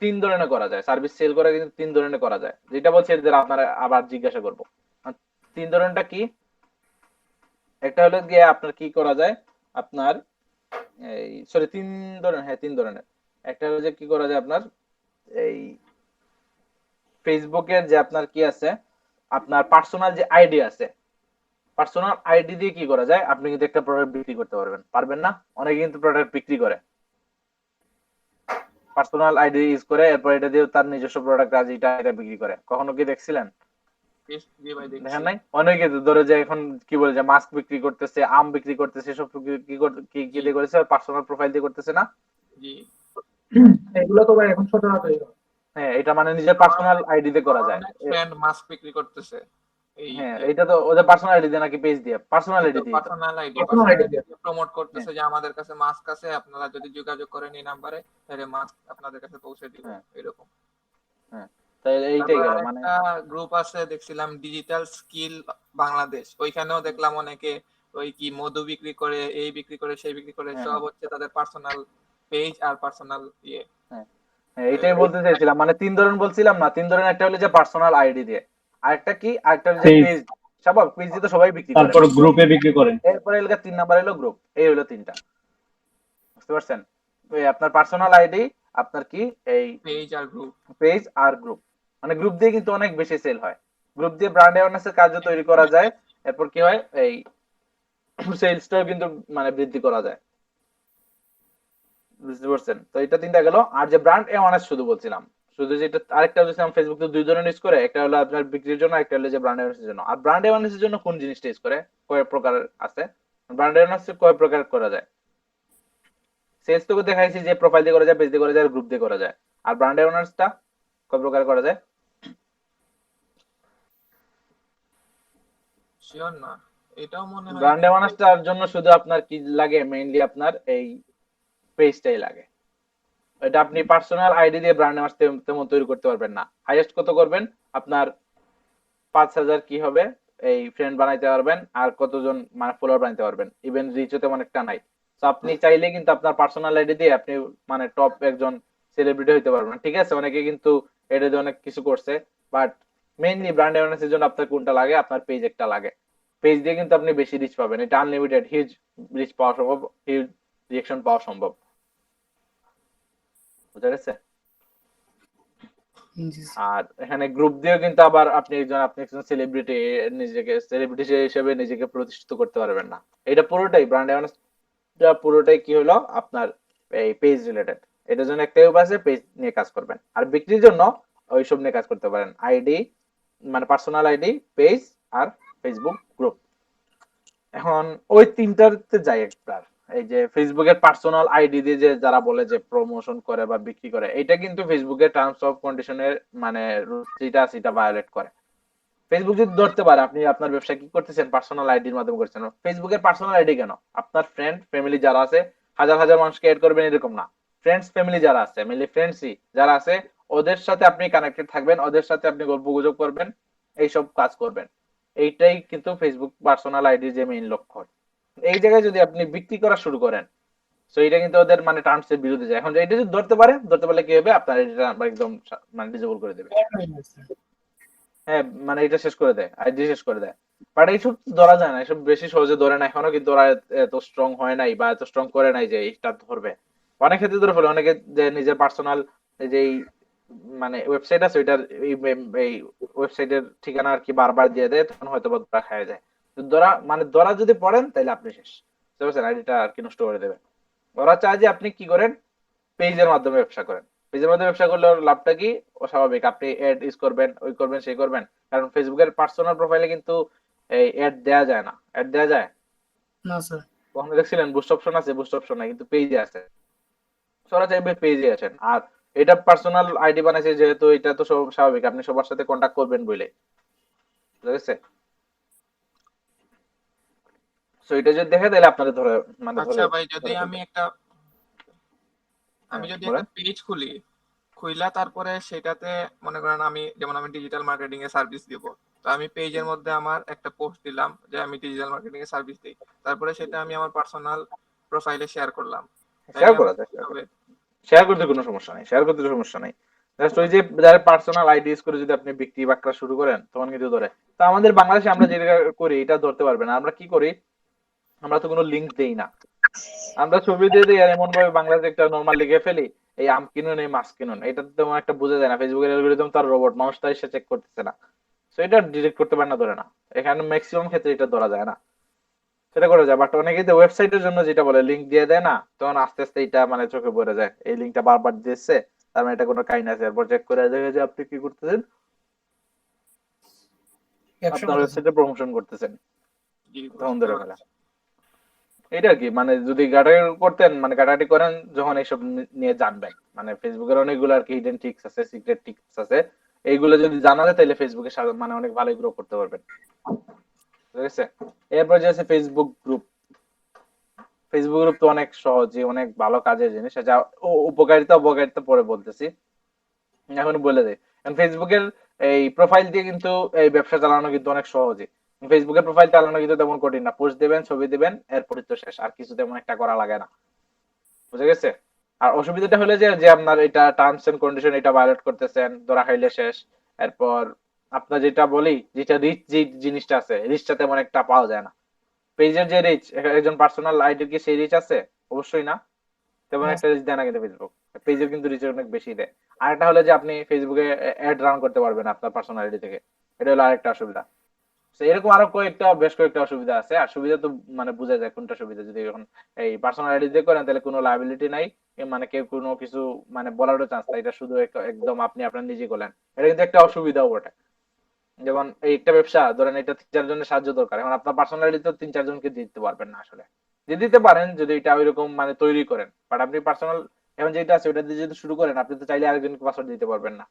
তিন ধরনের করা যায়, সার্ভিস সেল করা কিন্তু তিন ধরনের করা যায়, যেটা বলছে যে আপনারা আবার জিজ্ঞাসা করবো। তিন ধরনেরটা কি? একটা হলো গিয়ে আপনার কি করা যায়, আপনার এই সরি তিন ধরনের, হ্যাঁ তিন ধরনের। একটা হলো যে কি করা যায় আপনার এই ফেসবুকের যে আপনার কি আছে, আপনার পার্সোনাল যে আইডি আছে, পার্সোনাল আইডি দিয়ে কি করা যায়, আপনি কিন্তু একটা প্রোডাক্ট বিক্রি করতে পারবেন, পারবেন না? অনেকে কিন্তু প্রোডাক্ট বিক্রি করে পার্সোনাল আইডি ইউজ করে, এরপর এটা দিয়ে তার নিজস্ব প্রোডাক্ট আজ এটা বিক্রি করে। কখনো কি দেখছিলেন? জি ভাই দেখছি। দেখেন নাই? অনেকে তো ধরে যে এখন কি বলে যে মাস্ক বিক্রি করতেছে, আম বিক্রি করতেছে, সব কি দিয়ে করেছে, পার্সোনাল প্রোফাইল দিয়ে করতেছে না? জি এগুলো তো ভাই এখন সচরাচর হ্যাঁ, এটা মানে নিজের পার্সোনাল আইডি দিয়ে করা যায়। ফ্রেন্ড মাস্ক বিক্রি করতেছে এই হ্যাঁ, এটা তো ওদের পার্সোনাল আইডি দিয়ে নাকি পেজ দিয়ে, পার্সোনাল আইডি দিয়ে তো। পার্সোনাল আইডি প্রমোট করতেছে যে আমাদের কাছে মাস্ক আছে, আপনারা যদি যোগাযোগ করেন এই নাম্বারে তাহলে মাস্ক আপনাদের কাছে পৌঁছে দিব, হ্যাঁ এরকম। হ্যাঁ, তাই এইটাই তারপর গেল মানে। আরেকটা গ্রুপ আছে দেখছিলাম ডিজিটাল স্কিল বাংলাদেশ, ওইখানেও দেখলাম অনেকে ওই কি মধু বিক্রি করে, এই বিক্রি করে, সেই বিক্রি করে, হ্যাঁ সব হচ্ছে তাদের পার্সোনাল পেজ আর পার্সোনাল ইয়ে। হ্যাঁ হ্যাঁ, এইটাই বলতে চাইছিলাম, মানে তিন ধরনের বলছিলাম না, তিন ধরনের, একটা হলো যে পার্সোনাল আইডি দিয়ে, আরেকটা কি, আরেকটা হলো যে পেজ, পেজ। স্বাভাবিক, পেজ দিয়ে তো সবাই বিক্রি করে। তারপর গ্রুপে বিক্রি করে। এরপরে হলো তিন নাম্বার হলো গ্রুপ। এই হলো তিনটা, বুঝতে পারছেন? এই আপনার পার্সোনাল আইডি, আপনার কি এই পেজ আর গ্রুপ। পেজ আর গ্রুপ। মানে গ্রুপ দিয়ে কিন্তু অনেক বেশি সেল হয়, গ্রুপ দিয়ে ব্র্যান্ড অ্যাওয়ারনেসের কাজও তৈরি করা যায়, এরপর কি হয় এই সেলসটাও কিন্তু মানে বৃদ্ধি করা যায়, বুঝতে পারছেন? তো এটা তিনটা গেল। আর যে ব্র্যান্ড অ্যাওয়ারনেস শুধু বলছিলাম, শুধু যেটা আরেকটা বলছিলাম, ফেসবুক তো দুই ধরনের ইউজ করে, একটা হলো আপনার বিক্রির জন্য, একটা হলো যে ব্র্যান্ড অ্যাওয়ারনেসের জন্য। আর ব্র্যান্ড অ্যাওয়ারনেসের জন্য কোন জিনিসটা ইউজ করে, কয় প্রকার আছে ব্র্যান্ড অ্যাওয়ারনেস, কয় প্রকার করা যায়? সেলস তো দেখাইছি যে প্রোফাইল দিয়ে করা যায়, পেজ দিয়ে করা যায়, আর গ্রুপ দিয়ে করা যায়। আর ব্র্যান্ড অ্যাওয়ারনেসটা কয় প্রকার করা যায়? শিওর না, এটাও মনে হয় ব্র্যান্ড অ্যাওয়ারনেসটার জন্য শুধু আপনার কি লাগে, মেইনলি আপনার এই পেজটাই লাগে। এটা আপনি পার্সোনাল আইডি দিয়ে ব্র্যান্ড অ্যাওয়ারনেস তেমন তৈরি করতে পারবেন না। হাইয়েস্ট কত করবেন আপনার 5,000 কি হবে এই ফ্রেন্ড বানাইতে পারবেন, আর কতজন মানে ফলোয়ার বানাইতে পারবেন, ইভেন রিচও তেমন একটা নাই। তো আপনি চাইলে কিন্তু আপনার পার্সোনাল আইডি দিয়ে আপনি মানে টপ একজন সেলিব্রিটি হইতে পারবেন। ঠিক আছে, অনেকে কিন্তু এটা দিয়ে অনেক কিছু করছে, বাট মেইনলি ব্র্যান্ড অ্যাওয়ারনেসের জন্য আপনার কোনটা লাগে, আপনার পেজ একটা লাগে। পেজ দিয়ে কিন্তু আপনি বেশি রিচ পাবেন, এটা আনলিমিটেড হিউজ রিচ পাওয়া সম্ভব, হিউজ রিঅ্যাকশন পাওয়া সম্ভব, বুঝা গেছে? জি আর এখানে গ্রুপ দিয়েও কিন্তু আবার আপনি একজন সেলিব্রিটি, নিজেকে সেলিব্রিটি হিসেবে নিজেকে প্রতিষ্ঠিত করতে পারবেন না। এটা পুরোটাই ব্র্যান্ড অ্যাওয়ারনেসটা পুরোটাই কি হলো আপনার এই পেজ রিলেটেড। এটার জন্য একটাই উপায় আছে, পেজ নিয়ে কাজ করবেন। আর বিক্রির জন্য ওইসব নিয়ে কাজ করতে পারেন, আইডি মানে পার্সোনাল আইডি, পেজ আর ফেসবুক গ্রুপ। এখন ওই তিনটাতে যাই একবার, এই যে ফেসবুকের পার্সোনাল আইডি দিয়ে যে যারা বলে যে প্রমোশন করে বা বিক্রি করে, এটা কিন্তু ফেসবুকের টার্মস অফ কন্ডিশনের মানে যেটা আছে এটা ভায়োলেট করে। ফেসবুক যদি ধরতে পারে আপনি আপনার ব্যবসা কি করতেছেন পার্সোনাল আইডির মাধ্যমে করছেন, ফেসবুকের পার্সোনাল আইডি কেন, আপনার ফ্রেন্ড ফ্যামিলি যারা আছে হাজার হাজার মানুষকে এড করবেন এরকম না, ফ্রেন্ডস ফ্যামিলি যারা আছে মেনলি ফ্রেন্ডসই যারা আছে ওদের সাথে আপনি কানেক্টেড থাকবেন, ওদের সাথে আপনি গল্প গুজব করবেন, এইসব কাজ করবেন। এইটাই কিন্তু ফেসবুক পার্সোনাল আইডির যে মেইন লক্ষ্য। এই জায়গায় যদি আপনি বিক্রি করা শুরু করেন তো এটা কিন্তু ওদের মানে টার্মস এর বিরুদ্ধে যায়। এখন এটা যদি ধরতে পারলে কি হবে, আপনার এটা একদম মানে ডিসেবল করে দেবে। হ্যাঁ মানে এটা শেষ করে দেয়, আইডি শেষ করে দেয়। বাট এইসব ধরা যায় না, এসব বেশি সহজে ধরে না এখনো, কিন্তু ওরা এত স্ট্রং হয় নাই বা এত স্ট্রং করে নাই যে এটা ধরবে। অনেক ক্ষেত্রে ধরে ফেলে, অনেকে যে নিজের পার্সোনাল যে মানে ওয়েবসাইট আছে ওইটার এই ওয়েবসাইটের ঠিকানা আর কি বারবার দিয়ে দেয়, তখন হয়তো বা ধরা খায় যায়। তো ধরা যদি পড়েন তাহলে আপনি শেষ, বুঝতে পারছেন, আইডিটা আর কি নষ্ট করে দেবে। ওরা চায় যে আপনি কি করেন, পেজের মাধ্যমে ব্যবসা করেন। পেজের মাধ্যমে ব্যবসা করলে ওর লাভটা কি, অস্বাভাবিক, আপনি অ্যাড ইউজ করবেন, ওই করবেন সেই করবেন। কারণ ফেসবুকের পার্সোনাল প্রোফাইলে কিন্তু এই অ্যাড দেয়া যায় না, অ্যাড দেয়া যায় না স্যার। কখনো দেখছিলেন? বুস্ট অপশন আছে, বুস্ট অপশন নাই, কিন্তু পেজে আছে। সরা চাইবে পেজে আছেন। আর এটা পার্সোনাল আইডি বানাইছে যেহেতু, এটা তো সব স্বাভাবিক আপনি সবার সাথে কন্টাক্ট করবেন বলে, বুঝা গেছে? সো এটা যদি দেখে তাহলে আপনারা ধরে মানে আচ্ছা ধরে ভাই, যদি ধরে আমি ফেলবে। একটা হ্যাঁ যদি একটা বলেন। পেজ খুইলা তারপরে সেটাতে মনে করেন আমি ডিজিটাল মার্কেটিং এর সার্ভিস দিব। তো আমি পেজের মধ্যে আমার একটা পোস্ট দিলাম যে আমি ডিজিটাল মার্কেটিং এর সার্ভিস দিই, তারপরে সেটা আমি আমার পার্সোনাল প্রোফাইলে শেয়ার করলাম, তাইলে শেয়ার করা আমার যায়, কি হবে? শেয়ার করতে কোনো সমস্যা নাই, শেয়ার করতে কোনো সমস্যা নাই। জাস্ট ওই যে যারা পার্সোনাল আইডি ইউজ করে যদি আপনি বিক্রি বাক্রা শুরু করেন তখন কিন্তু ধরে। তো আমাদের বাংলাদেশে আমরা যেটা করি এটা ধরতে পারবে না। আমরা কি করি, আমরা তো কোনো লিংক দেই না, আমরা ছবি দিয়ে দিই আর এমন ভাবে বাংলাদেশে একটা নরমাল লিখে ফেলি এই আম কিনুন এই মাছ কিনুন। এটা তো তেমন একটা বোঝা যায় না, ফেসবুকের অ্যালগরিদম তার রোবট, মানুষ তো এসে চেক করতেছে না। তো এটা ডিরেক্ট করতে পারে না, ধরে না। এখানে ম্যাক্সিমাম ক্ষেত্রে এটা ধরা যায় না, সেটা করা যায়। বাট অনেকেই তো ওয়েবসাইটের জন্য যেটা বলে লিংক দিয়ে দেয় না, তখন আস্তে আস্তে এটা মানে চোখে পড়ে যায়, এই লিংকটা বারবার দিচ্ছে, তার মানে এটা কোনো কাহিনী আছে। এরপর চেক করে দেখে যে আপনি কি করতেছেন, ব্যবসা আপনার করতেছেন। ওয়েবসাইটে প্রমোশন করতেছেন, জি, তখন বুঝতে ধরে ফেলা। পারছি। এটা কি মানে যদি ঘাটাঘাটি করতেন, মানে ঘাটাঘাটি করেন যখন এইসব নিয়ে জানবেন, মানে ফেসবুকের অনেকগুলো আর কি হিডেন ট্রিক্স আছে, সিক্রেট ট্রিক্স আছে, এইগুলো যদি জানা যায় তাহলে ফেসবুকে মানে অনেক ভালো গ্রো করতে পারবেন, ঠিক আছে? এরপর যে আছে ফেসবুক গ্রুপ। ফেসবুক গ্রুপ তো অনেক সহজে অনেক ভালো কাজের জিনিস, যা উপকারিতা অপকারিতা পরে বলতেছি, এখন বলে দেয়। কারণ ফেসবুকের এই প্রোফাইল দিয়ে কিন্তু এই ব্যবসা চালানো কিন্তু অনেক সহজে। ফেসবুকের প্রোফাইল চালানো কিন্তু তেমন কঠিন না, পোস্ট দিবেন ছবি দিবেন এরপরই তো শেষ, আর কিছু তেমন একটা করা লাগে না, বুঝে গেছে? আর অসুবিধাটা হলে যে যে আপনার এটা টার্মস এন্ড কন্ডিশন এটা ভায়োলেট করতেছেন, ধরা খাইলে শেষ। এরপর আপনার যেটা বলি, যেটা রিচ যে জিনিসটা আছে, রিচটা তেমন একটা পাওয়া যায় না। পেজের যে রিচ, একজন পার্সোনাল আইডির কি সেই রিচ আছে? অবশ্যই না, তেমন না একটা রিচ দেয় না কিন্তু ফেসবুক। পেজের কিন্তু রিচ অনেক বেশি দেয়। আরেকটা হলো যে আপনি ফেসবুকে অ্যাড রান করতে পারবেন আপনার পার্সোনাল আইডি থেকে, এটা হলো আরেকটা অসুবিধা। তো এরকম আরো বেশ কয়েকটা অসুবিধা আছে। আর সুবিধা তো মানে বোঝা যায় কোনটা সুবিধা, যদি এখন এই পার্সোনাল আইডি দিয়ে করেন তাহলে কোনো লায়াবিলিটি নাই, মানে কেউ কোনো কিছু মানে বলারও চান্স নাই, এটা শুধু একদম আপনি আপনার নিজে করলেন। এটা কিন্তু একটা অসুবিধাও বটে। যেমন এই একটা ব্যবসা ধরেন, এটা 3-4 জনের সাহায্য দরকার, এখন আপনার পার্সোনাল আইডি তো 3-4 জনকে দিতে পারবেন না আসলে। দিয়ে দিতে পারেন যদি এটা ওইরকম মানে তৈরি করেন, বাট আপনি পার্সোনাল এখন যেটা আছে ওটা দিয়ে যদি শুরু করেন, আপনি তো চাইলে আরেকজনকে পাসওয়ার্ড দিতে পারবেন না,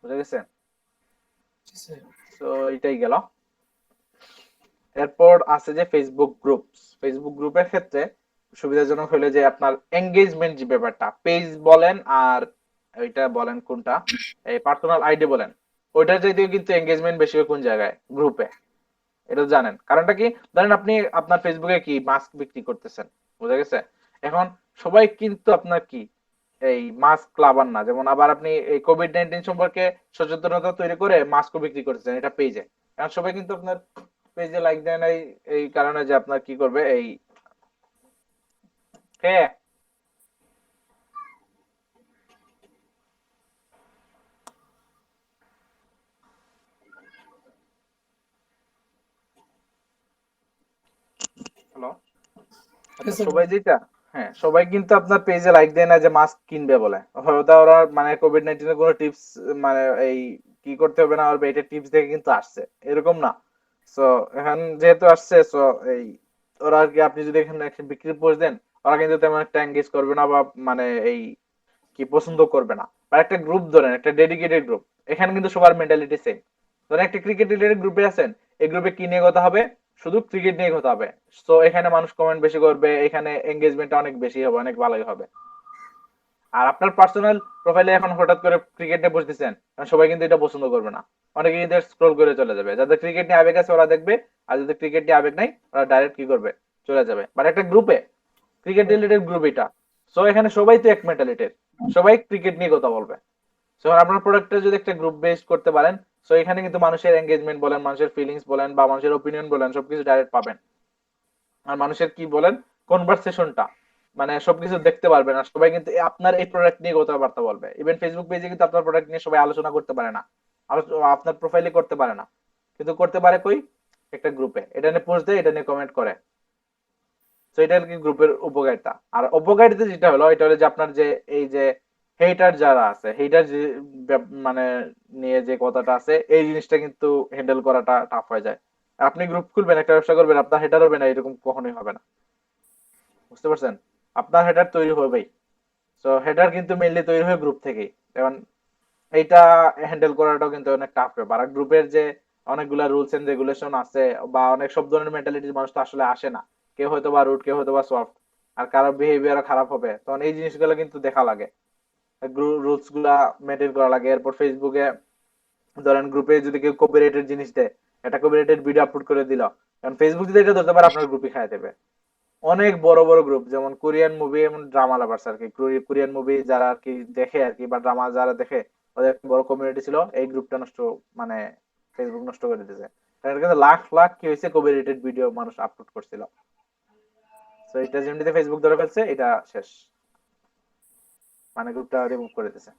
বুঝা গেছে? তো এটাই গেল। এরপর আছে যে ফেসবুক গ্রুপ। ফেসবুক গ্রুপের ক্ষেত্রে সুবিধাজনক হলো যে আপনার এঙ্গেজমেন্ট যে ব্যাপারটা, পেজ বলেন আর ওইটা বলেন কোনটা, এই পার্সোনাল আইডি বলেন, ওইটার চাইতেও কিন্তু এঙ্গেজমেন্ট বেশি হয় কোন জায়গায়, গ্রুপে। এটা জানেন কারণটা কি? ধরেন আপনি আপনার ফেসবুকে কি মাস্ক বিক্রি করতেছেন, বুঝা গেছে? এখন সবাই কিন্তু আপনার কি এই মাস্ক লাভার না, যেমন আবার আপনি এই কোভিড-19 সম্পর্কে সচেতনতা তৈরি করে মাস্কও বিক্রি করতেছেন এটা পেজে। এখন সবাই কিন্তু আপনার পেজে লাইক দেয় নাই এই কারণে যে আপনার কি করবে এই কে হ্যালো, Yes, sir. সবাই যেটা, হ্যাঁ সবাই কিন্তু আপনার পেজে লাইক দেয় না যে মাস্ক কিনবে বলে, হয়তো ওরা মানে কোভিড-19 এর কোনো টিপস মানে এই কি করতে হবে না হবে এটা টিপস দেখে কিন্তু আসছে, এরকম না। সো এখন যেহেতু আসছে, সো এই ওরা আর কি, আপনি যদি এখানে একটা বিক্রির পোস্ট দেন, ওরা কিন্তু তেমন একটা এঙ্গেজ করবে না, বা মানে এই কি পছন্দ করবে না। বা একটা গ্রুপ ধরেন, একটা ডেডিকেটেড গ্রুপ, এখানে কিন্তু সবার মেন্টালিটি সেম। ধরেন একটা ক্রিকেট রিলেটেড গ্রুপে আছেন, এই গ্রুপে কি নিয়ে কথা হবে? শুধু ক্রিকেট নিয়ে কথা হবে। তো এখানে মানুষ কমেন্ট বেশি করবে, এখানে এঙ্গেজমেন্টটা অনেক বেশি হবে, অনেক ভালোই হবে। আর আপনার পার্সোনাল প্রোফাইলে এখন হঠাৎ করে ক্রিকেট নিয়ে বসতেছেন, কারণ সবাই কিন্তু এটা পছন্দ করবে না। অনেকে কিন্তু স্ক্রল করে চলে যাবে। যাদের ক্রিকেট নিয়ে আবেগ আছে ওরা দেখবে, আর যাদের ক্রিকেট নিয়ে আবেগ নাই ওরা ডাইরেক্ট কি করবে, চলে যাবে। বাট একটা গ্রুপে, ক্রিকেট রিলেটেড গ্রুপ এটা, সো এখানে সবাই তো এক মেন্টালিটির, সবাই ক্রিকেট নিয়ে কথা বলবে। সো আপনার প্রোডাক্টটা যদি একটা গ্রুপ বেস করতে পারেন, সো এখানে কিন্তু মানুষের এঙ্গেজমেন্ট বলেন, মানুষের ফিলিংস বলেন, বা মানুষের ওপিনিয়ন বলেন, সবকিছু ডাইরেক্ট পাবেন। আর মানুষের কি বলেন, কনভারসেশনটা, মানে সবকিছু দেখতে পারবেন। আর সবাই কিন্তু আপনার এই প্রোডাক্ট নিয়ে কথাবার্তা বলবে। ইভেন ফেসবুক পেজে কিন্তু আপনার প্রোডাক্ট নিয়ে সবাই আলোচনা করতে পারে না, আপনার প্রোফাইলে করতে পারে না, কিন্তু করতে পারে কই, একটা গ্রুপে। এটা নিয়ে পোস্ট দেয়, এটা নিয়ে কমেন্ট করে। তো এটা আর কি গ্রুপের উপকারিতা। আর অপকারিতা যেটা হলো, এটা হলো যে আপনার যে এই যে হেটার যারা আছে, হেটার যে মানে নিয়ে যে কথাটা আছে, এই জিনিসটা কিন্তু হ্যান্ডেল করাটা টাফ হয়ে যায়। আপনি গ্রুপ খুলবেন, একটা ব্যবসা করবেন, আপনার হেটার হবে না, এরকম কখনোই হবে না। বুঝতে পারছেন? আপনার হেডার তৈরি হবেই। তো হেডার কিন্তু মেইনলি তৈরি হয় গ্রুপ থেকেই। যেমন এইটা হ্যান্ডেল করাটাও কিন্তু অনেক টাফ ব্যাপার। আর গ্রুপের যে অনেকগুলা রুলস এন্ড রেগুলেশন আছে, বা অনেক সব ধরনের মেন্টালিটির মানুষ তো আসলে আসে না। কেউ হয়তো বা রুট, কেউ হয়তো বা সফট, আর কারো বিহেভিয়ার খারাপ হবে, তখন এই জিনিসগুলো কিন্তু দেখা লাগে, রুলস গুলা মেনটেন করা লাগে। এরপর ফেসবুকে ধরেন গ্রুপে যদি কেউ কপিরাইটেড জিনিস দেয়, একটা কপিরাইটেড ভিডিও আপলোড করে দিল, কারণ ফেসবুক যদি এটা ধরতে পারে আপনার গ্রুপে খায় দেবে। অনেক বড় বড় গ্রুপ, যেমন কোরিয়ান মুভি, এমন ড্রামা লাভার্স আর কি, কোরিয়ান মুভি যারা আর কি দেখে আর কি, বা ড্রামা যারা দেখে, ওদের একটা বড় কমিউনিটি ছিল। এই গ্রুপটা নষ্ট, মানে ফেসবুক নষ্ট করে দিতেছে। কারণ এটা কিন্তু লাখ লাখ কি হয়েছে, কপিরাইটেড ভিডিও মানুষ আপলোড করছিল। তো এটা যেমনিতে ফেসবুক ধরে ফেলছে, এটা শেষ, মানে গ্রুপটা রিমুভ করে দিতেছে।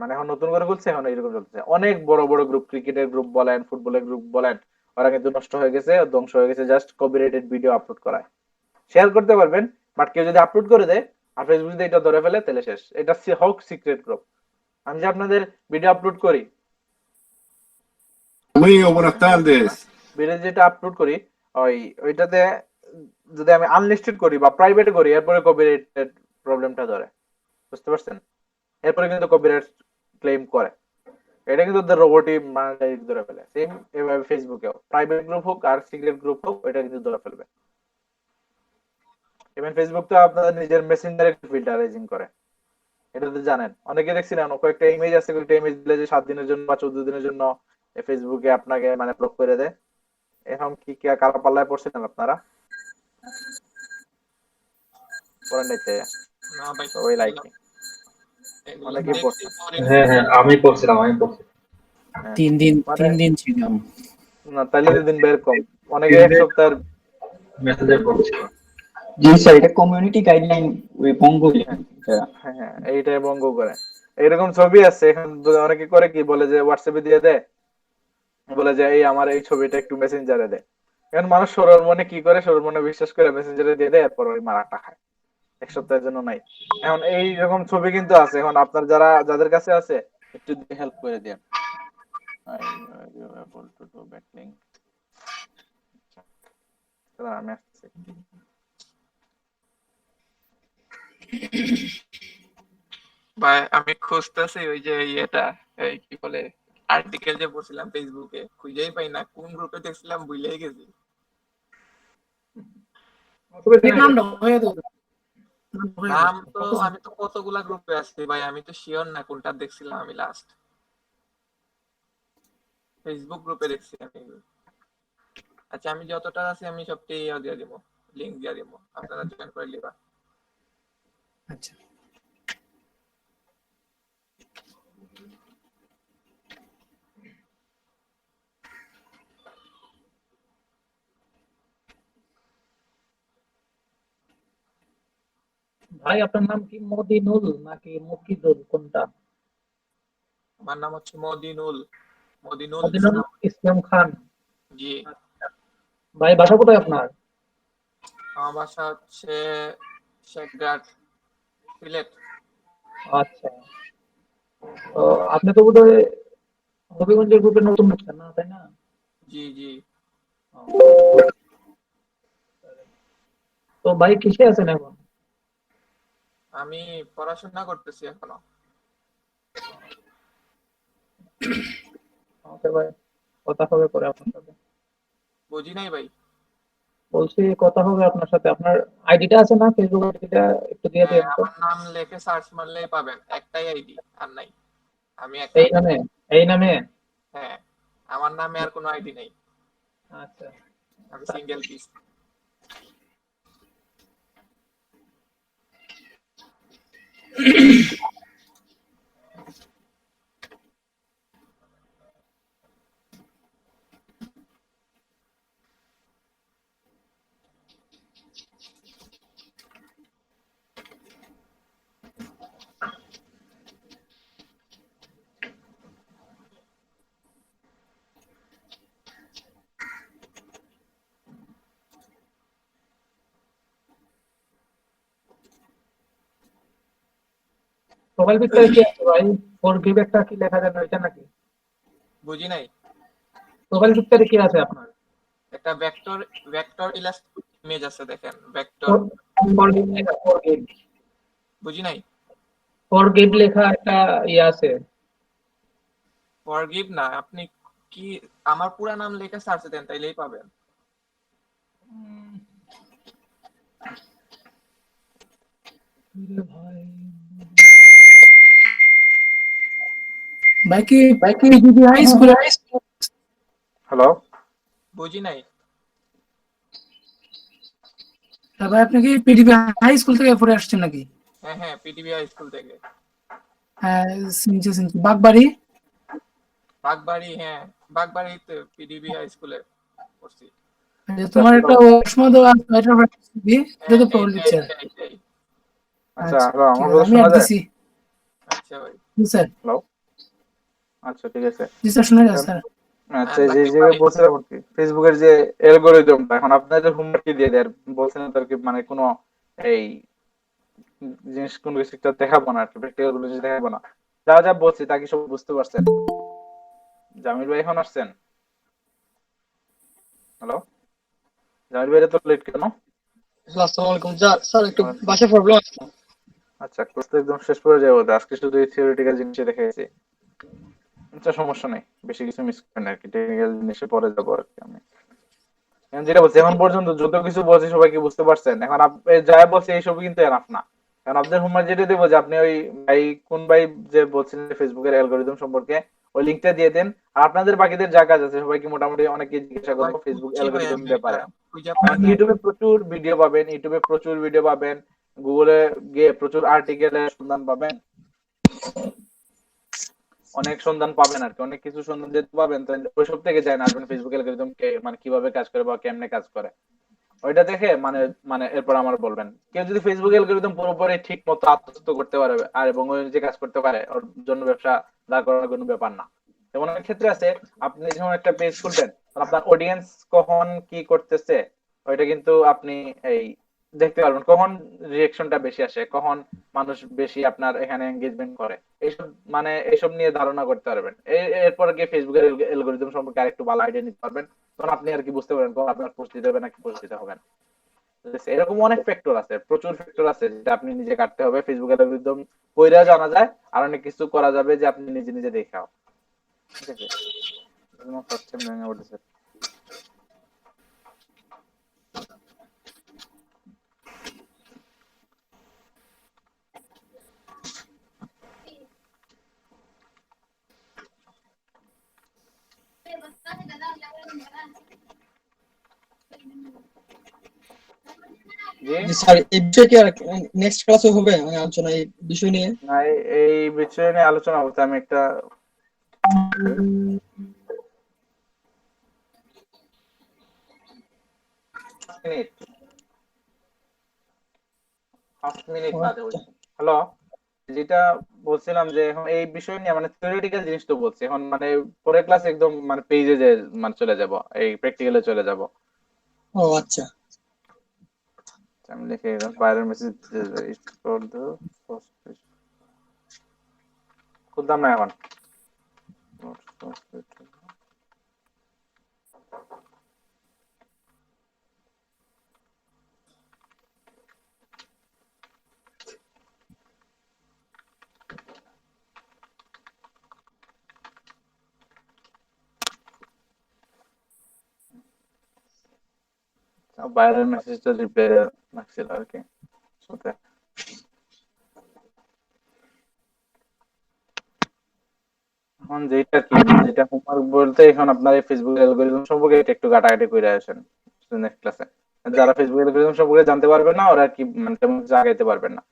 মানে এখন নতুন করে খুলছে, এখন এইরকম চলতেছে। অনেক বড় বড় গ্রুপ, ক্রিকেটের গ্রুপ বলেন, ফুটবলের গ্রুপ বলেন, ওরা কিন্তু নষ্ট হয়ে গেছে, ধ্বংস হয়ে গেছে, জাস্ট কপিরাইটেড ভিডিও আপলোড করায়। শেয়ার করতে পারবেন, বাট কেউ যদি আপলোড করে দেয় আর ফেসবুক যদি এটা ধরে ফেলে, তাহলে শেষ। এটা হোক সিক্রেট গ্রুপ। আমি যে আপনাদের ভিডিও আপলোড করি, Amigo, buenas tardes. ভিডিও যেটা আপলোড করি, ওই ওইটাতে যদি আমি আনলিস্টেড করি বা প্রাইভেট করি, এরপরে কপিরাইটেড প্রবলেমটা ধরে। বুঝতে পারছেন? এরপরে কিন্তু কপিরাইট ক্লেম করে। এটা কিন্তু ওদের রোবটই মানে ধরে ফেলে। সেম এভাবে ফেসবুকেও প্রাইভেট গ্রুপ হোক আর সিক্রেট গ্রুপ হোক, এটা কিন্তু ধরে ফেলবে। ইভেন ফেসবুক তো আপনাদের নিজের মেসেঞ্জারে ফিল্টারাইজিং করে, এটা তো জানেন। অনেকে দেখছিলেন, কয়েকটা ইমেজ আছে, কয়েকটা ইমেজ দিলে যে 7 দিনের জন্য বা 14 দিনের জন্য ফেসবুকে আপনাকে মানে ব্লক করে দেয়। এখন কি কি কারা পাল্লায় পড়ছিলেন আপনারা? পড়েন নাই তাই? না ভাই, সবাই লাইক, এগুলো অনেকেই দেখছি পড়ছে। পরে। হ্যাঁ হ্যাঁ, আমি পড়ছিলাম। হ্যাঁ, তিন দিন মানে 3 দিন ছিলাম। না, তাইলে তো দিন বের কম, অনেকে এক সপ্তাহের। মেসেঞ্জার পড়ছিলাম। জি স্যার, এটা কমিউনিটি গাইডলাইন ওই ভঙ্গ হয়ে হ্যাঁ এটা। হ্যাঁ হ্যাঁ, এইটাই ভঙ্গ করে। এরকম ছবি আছে এখন, অনেকে করে কি বলে যে হোয়াটসঅ্যাপে দিয়ে দেয়, বলে যে এই আমার এই ছবিটা একটু মেসেঞ্জারে দে। এখন মানুষ সরল মনে কি করে, সরল মনে বিশ্বাস করে মেসেঞ্জারে দিয়ে দেয়, এরপর ওই মারাটা খায়। এক সপ্তাহের জন্য নাই। এখন এই রকম ছবি কিন্তু আছে। এখন আপনার যাদের কাছে আছে, একটু হেল্প করে দেন। আমি আসছি। ভাই আমি খুঁজতেছি ওই যে ইয়েটা, এই কি বলে, আর্টিকেল যে পড়ছিলাম ফেসবুকে, খুঁজেই পাই না। কোন গ্রুপে দেখছিলাম ভুলেই গেছি। নামটা হয়ে দেবো, নাম তো, আমি তো কতগুলা গ্রুপে আছি ভাই, আমি তো শিওর না কোনটা দেখছিলাম আমি লাস্ট। ফেসবুক গ্রুপে দেখছি আমি। আচ্ছা, আমি যতটা আছি আমি সবটাই দিয়ে দিব, লিংক দিয়ে দিব, আপনারা জয়েন করে নিবা। আচ্ছা। ভাই আপনার নাম কি মদিনুল নাকি মুকিদুল, কোনটা? আমার নাম হচ্ছে মদিনুল, মদিনুল মদিনুল ইসলাম। ইসলাম খান। জি। ভাই বাসা কোথায় আপনার? আমার বাসা হচ্ছে শেখঘাট, সিলেট। আচ্ছা, তো আপনি তো বোধহয় হবিগঞ্জের গ্রুপে নতুন ঢুকছেন না, তাই না? জি জি। তো ভাই কিসে আছেন এখন? আমি পড়াশোনা করতেছি এখনো। ওকে ভাই, কথা হবে পরে আপনার সাথে। বুঝি নাই ভাই। বলছি কথা হবে আপনার সাথে। আপনার আইডিটা আছে না, ফেসবুক আইডিটা একটু দিয়ে হ্যাঁ, দিন তো। আমার নাম লেখে সার্চ মারলেই পাবেন, একটাই আইডি, আর নাই। আমি একা। এই নামে? এই নামে? হ্যাঁ, আমার নামে আর কোনো আইডি নেই, আচ্ছা। আমি সিঙ্গেল পিস। প্রোফাইল পিকচারে কি আছে ভাই? ফরগিভ একটা কি লেখা যাবে ওইটা নাকি? বুঝি নাই। প্রোফাইল পিকচারে কি আছে আপনার? একটা ভেক্টর ভেক্টর ইমেজ আছে, দেখেন ভেক্টর। ফরগিভ লেখা, ফরগিভ। বুঝি নাই। ফরগিভ লেখা একটা ইয়ে আছে। ফরগিভ না, আপনি কি আমার পুরা নাম লেখে সার্চ দেন, তাইলেই পাবেন। ভাই কি হাই স্কুল? হ্যালো, বুঝি নাই। ভাই আপনি কি পিডিবি হাই স্কুল থেকে পড়ে আসছেন নাকি? হ্যাঁ হ্যাঁ, পিটিবি হাই স্কুল থেকে। হ্যাঁ, শুনছি বাগবাড়ি। বাগবাড়ি, হ্যাঁ বাগবাড়িতে পিডিবি হাই স্কুলে পড়ছি। তোমার একটা ওয়াশমো দেওয়া আছে, এটার কি এটা হ্যাঁ, তো প্রোফাইল পিকচার। এইটাই। আচ্ছা আচ্ছা হ্যালো, ঠিক আমার আছে, কথা আমি শোনা অ্যাড যায়? দিছি। আচ্ছা ভাই। জি স্যার। হ্যালো, আচ্ছা ঠিক আছে। জি স্যার, শোনা যায় স্যার। আচ্ছা, যে লাকিব যে ভাই। বলছিলাম আর কি, ফেসবুকের যে অ্যালগরিদমটা এখন আপনাদের হোমওয়ার্ক কি দিয়ে দেয় বলছিলেন তো আর কি, মানে কোনো এই জিনিস কোনো কিছু একটা দেখাবো না আর কি, প্র্যাকটিক্যাল কোনো জিনিস দেখাবো না। যা যা বলছি তা কি সব বুঝতে পারছেন? জামিল ভাই এখন আসছেন? হ্যালো, জামিল ভাই তো লেট কেন? আসসালামু আলাইকুম স্যার, একটু বাসায় প্রবলেম আছে। আচ্ছা, ক্লাস তো একদম শেষ পর্যায়ে যাবো, আজকে শুধু এই থিওরিটিক্যাল জিনিসই দেখাইছি। আচ্ছা সমস্যা নেই, বেশি কিছু মিস করেন আর কি, টেকনিক্যাল জিনিসে পরে যাবো আর কি আমি। এখন যেটা বলছি, এখন পর্যন্ত যত কিছু বলছি সবাই কি বুঝতে পারছেন? এখন আপনি যা বলছি এইসব কিন্তু এনাফ না। কারণ আপনাদের হোমওয়ার্ক যেটা দেবো যে আপনি ওই ভাই কোন ভাই যে বলছিলেন ফেসবুকের অ্যালগরিদম সম্পর্কে, ওই লিঙ্কটা দিয়ে দেন। আর আপনাদের বাকিদের যা কাজ আছে সবাইকে মোটামুটি অনেকে জিজ্ঞাসা ভাই করবো ফেসবুক খুঁজছি ভাই, অ্যালগরিদম আমি এটা ব্যাপারে। খুঁজে পাই না। ইউটিউবে প্রচুর ভিডিও পাবেন, গুগলে গিয়ে প্রচুর আর্টিকেলের সন্ধান পাবেন, অনেক সন্ধান পাবেন আর কি, অনেক কিছু সন্ধান দিতে পাবেন। তো ওইসব থেকে যায় না, আসবেন ফেসবুক অ্যালগরিদম মানে কিভাবে কাজ করে বা কেমনে কাজ করে, ওইটা দেখে মানে মানে এরপর আমার বলবেন। কেউ যদি ফেসবুক অ্যালগরিদম পুরোপুরি ঠিক মতো আত্মস্থ করতে পারে আর এবং ওই যে কাজ করতে পারে, ওর জন্য ব্যবসা দাঁড় করানোর কোনো ব্যাপার না। যেমন অনেক ক্ষেত্রে আছে, আপনি যখন একটা পেজ খুলবেন, আপনার অডিয়েন্স কখন কি করতেছে ওইটা কিন্তু আপনি এই দেখতে পারবেন, কখন রিঅ্যাকশনটা বেশি আসে, কখন মানুষ বেশি আপনার এখানে এঙ্গেজমেন্ট করে, এইসব মানে এইসব নিয়ে ধারণা করতে পারবেন। এরপর গিয়ে ফেসবুকের অ্যালগরিদম সম্পর্কে আরেকটু ভালো আইডিয়া নিতে পারবেন, তখন আপনি আর কি বুঝতে পারবেন কখন আপনার পোস্ট দিতে হবে নাকি পোস্ট দিতে হবে না। এরকম অনেক ফ্যাক্টর আছে, প্রচুর ফ্যাক্টর আছে যেটা আপনি নিজে কাটতে হবে। ফেসবুক অ্যালগরিদম কইরা জানা যায়, আর অনেক কিছু করা যাবে যে আপনি নিজে নিজে দেখাও। ঠিক আছে, ফার্স্ট টাইম জানি what is it. G G sir, এই বিষয়ে কি আর নেক্সট ক্লাসে হবে মানে আলোচনা এই বিষয় নিয়ে? না, এই বিষয় নিয়ে আলোচনা বলতে আমি একটা মিনিট 5 মিনিট বাদে বলছি। হ্যালো, যেটা বলছিলাম যে এখন এই বিষয় নিয়ে মানে থিওরিটিক্যাল জিনিস তো বলছি, এখন মানে পরের ক্লাস একদম মানে পেজে যে মানে চলে যাব, এই প্র্যাকটিক্যালে চলে যাব। ও আচ্ছা। আমি লিখে দিলাম বাইরের মেসেজ ফর দ্য খুলতাম না এখন। বাইরের মেসেজটা রিপ্লাই রাখছিল আর কি সাথে। এখন যেটা হোমওয়ার্ক বলতে এখন আপনার এই ফেসবুক অ্যালগরিদম সম্পর্কে এটা একটু ঘাটাঘাটি করে আসেন নেক্সট ক্লাসে। যারা ফেসবুক অ্যালগরিদম সম্পর্কে জানতে পারবেন না ওরা আর কি মানে তেমন কিছু আগাইতে পারবেন না।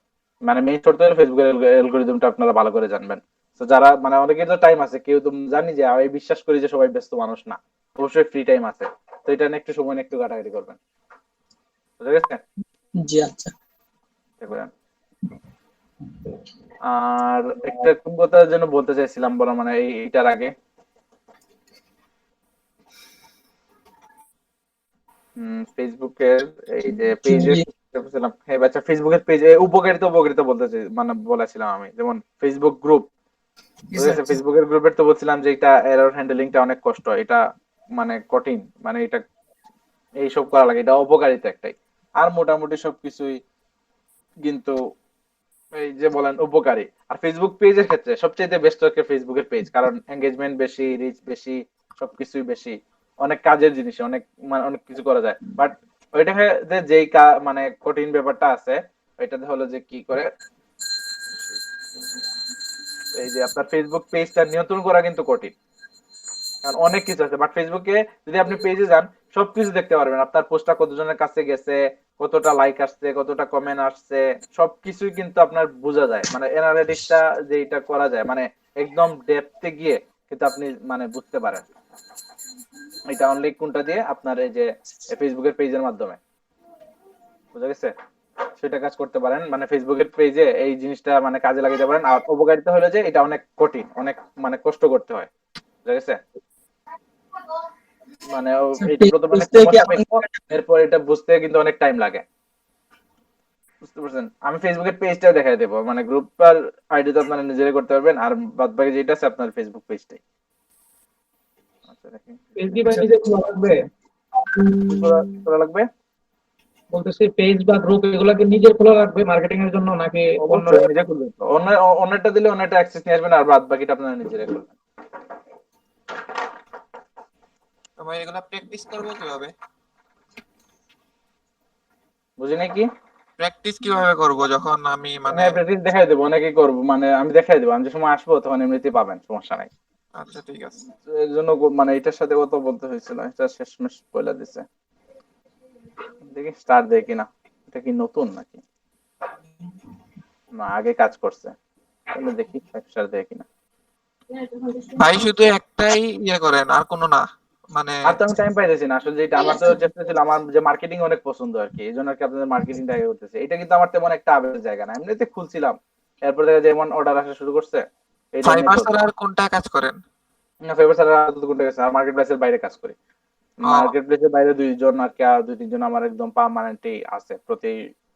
মানে মেইন শর্ত হলো ফেসবুক অ্যালগরিদমটা আপনারা ভালো করে জানবেন। তো যারা মানে অনেকের তো টাইম আছে, কেউ তো জানি যে আমি বিশ্বাস করি যে সবাই ব্যস্ত মানুষ না, অবশ্যই ফ্রি টাইম আছে, তো এটা নিয়ে একটু সময় নিয়ে একটু ঘাটাঘাটি করবেন, বুঝা গেছে? জি আচ্ছা। এটা করেন। আর একটা কোন কথা যেন বলতে চাইছিলাম বলো মানে এইটার আগে ফেসবুকের এই যে পেজে বলছিলাম, হ্যাঁ বাচ্চা ফেসবুকের পেজে উপকারিতা উপকারিতা বলতে চাই মানে বলেছিলাম আমি, যেমন ফেসবুক গ্রুপ, ফেসবুকের গ্রুপের তো বলছিলাম যে এটা এরর হ্যান্ডলিংটা অনেক কষ্ট, এটা মানে কঠিন, মানে এটা এইসব করা লাগে, এটা অপকারিতা একটাই। আর মোটামুটি সবকিছুই কিন্তু এই যে বলেন উপকারী। আর ফেসবুক পেজের ক্ষেত্রে সবচেয়ে বেস্ট হচ্ছে ফেসবুকের পেজ, কারণ এঙ্গেজমেন্ট বেশি, রিচ বেশি, সবকিছুই বেশি, অনেক কাজের জিনিস, অনেক মানে অনেক কিছু করা যায়। বাট ওইটা যে যেই মানে কঠিন ব্যাপারটা আছে ওইটাতে হলো যে কি করে এই যে আপনার ফেসবুক পেজটা নিয়ন্ত্রণ করা কিন্তু কঠিন, কারণ অনেক কিছু আছে। বাট ফেসবুকে যদি আপনি পেজে যান সবকিছু দেখতে পারবেন, আপনার পোস্টটা কতজনের কাছে গেছে, কতটা লাইক আসছে, কতটা কমেন্ট আসছে, সবকিছুই কিন্তু আপনার বোঝা যায়। মানে অ্যানালিটিক্সটা যে এটা করা যায় মানে একদম ডেপথে গিয়ে কিন্তু আপনি মানে বুঝতে পারেন এটা অনলি কোনটা দিয়ে, আপনার এই যে ফেসবুকের পেজের মাধ্যমে, বুঝা গেছে? সেটা কাজ করতে পারেন, মানে ফেসবুকের পেজে এই জিনিসটা মানে কাজে লাগাতে পারেন। আর উপকারিতা হলো যে এটা অনেক কঠিন, অনেক মানে কষ্ট করতে হয়, বুঝা গেছে? মানে এটা প্রথমে অনেক সময় সাপেক্ষ, এরপর এটা বুঝতে কিন্তু অনেক টাইম লাগে, বুঝতে পারছেন? আমি ফেসবুকের পেজটা দেখাই দেবো, মানে গ্রুপ আর আইডি তো আপনারা নিজেরাই করতে পারবেন, আর বাদ বাকি যেটা আছে আপনার ফেসবুক পেজটাই। আচ্ছা দেখেন পেজ কি ভাই নিজে খোলা লাগবে? করা লাগবে বলতেছি পেজ বা গ্রুপ এগুলাকে নিজে খোলা রাখবে মার্কেটিং এর জন্য নাকি অন্য? অবশ্যই নিজে করবেন, অন্যটা দিলে অন্যটা অ্যাক্সেস নিয়ে আসবেন, আর বাদ বাকিটা আপনারা নিজেরাই করবেন। তো ভাই এগুলা প্র্যাকটিস করবো কিভাবে? বুঝি নাই কি? প্র্যাকটিস কিভাবে করব যখন আমি মানে? হ্যাঁ প্র্যাকটিস দেখাই দেবো, অনেকেই করবো, মানে আমি দেখাই দেবো, আমি যে সময় আসবো তখন এমনিতেই পাবেন, সমস্যা নাই। আচ্ছা ঠিক আছে। তো এর জন্য মানে এটার সাথে কথা বলতে হয়েছিল, এটা শেষমেশ বলে দিছে। দেখি স্টার দেয় কিনা, এটা কি নতুন নাকি না আগে কাজ করছে, তাহলে দেখি 5 স্টার দেয় কিনা। ভাই শুধু একটাই ইয়ে করেন আর কোনো না মানে? আর তো আমি টাইম পাইতেছি না আসলে, যেটা আমার তো চেষ্টা ছিল, আমার যে মার্কেটিং অনেক পছন্দ আর কি, এই জন্য আর কি আপনাদের মার্কেটিংটা আগে করতেছি। এটা কিন্তু আমার তেমন একটা আবেগের জায়গা না, এমনিতে খুলছিলাম, এরপর দেখা যায় যেমন অর্ডার আসা শুরু করছে, এটা নিয়ে ফাইবার চলছে। ছাড়া আর কোনটা কাজ করেন? না ফেভার ছাড়া তো কোনটা গেছে, আর মার্কেট প্লেসের বাইরে কাজ করি। মার্কেট প্লেসের বাইরে দুইজন আর কি, আর 2-3 জন আমার একদম পার্মানেন্টই আছে, প্রতি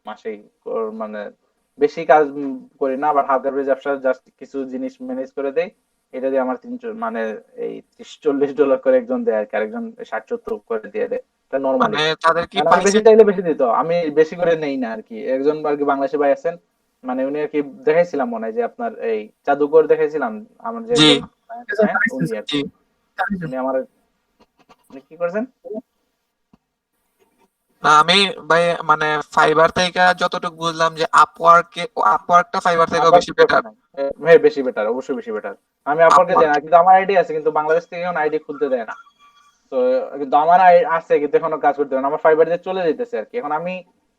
মাসেই মানে বেশি কাজ করি না, আবার হালকা ব্যবসা জাস্ট কিছু জিনিস ম্যানেজ করে দেই। এটা দিয়ে আমার 3 মানে এই $30-40 করে একজন দেয় আর কি, আরেকজন 60-70 করে দিয়ে দেয়, এটা নরমালি। মানে তাদের কি আমি বেশি চাইলে বেশি দিত, আমি বেশি করে নেই না আর কি। একজন আর কি বাংলাদেশি ভাই আছেন, মানে উনি আর কি দেখাইছিলাম মনে হয় যে আপনার এই জাদুকর দেখাইছিলাম, আমার যে জি একজন হ্যাঁ, উনি আর কি, জি। উনি আমার উনি কি করছেন না আমি ভাই মানে ফাইবার থেকে যতটুকু বুঝলাম যে আপওয়ার্কটা ফাইবার থেকেও বেশি বেটার। হ্যাঁ বেশি বেটার, অবশ্যই বেশি বেটার। আমি আপনাকে দেয় না, কিন্তু আমার আইডি আছে, কিন্তু বাংলাদেশ থেকে এখন আইডি খুলতে দেয় না। তো কিন্তু আমার আছে, কিন্তু এখনো কাজ করতে দেয় না, আমার ফাইবার দিয়ে চলে যেতেছে আর কি। এখন আমি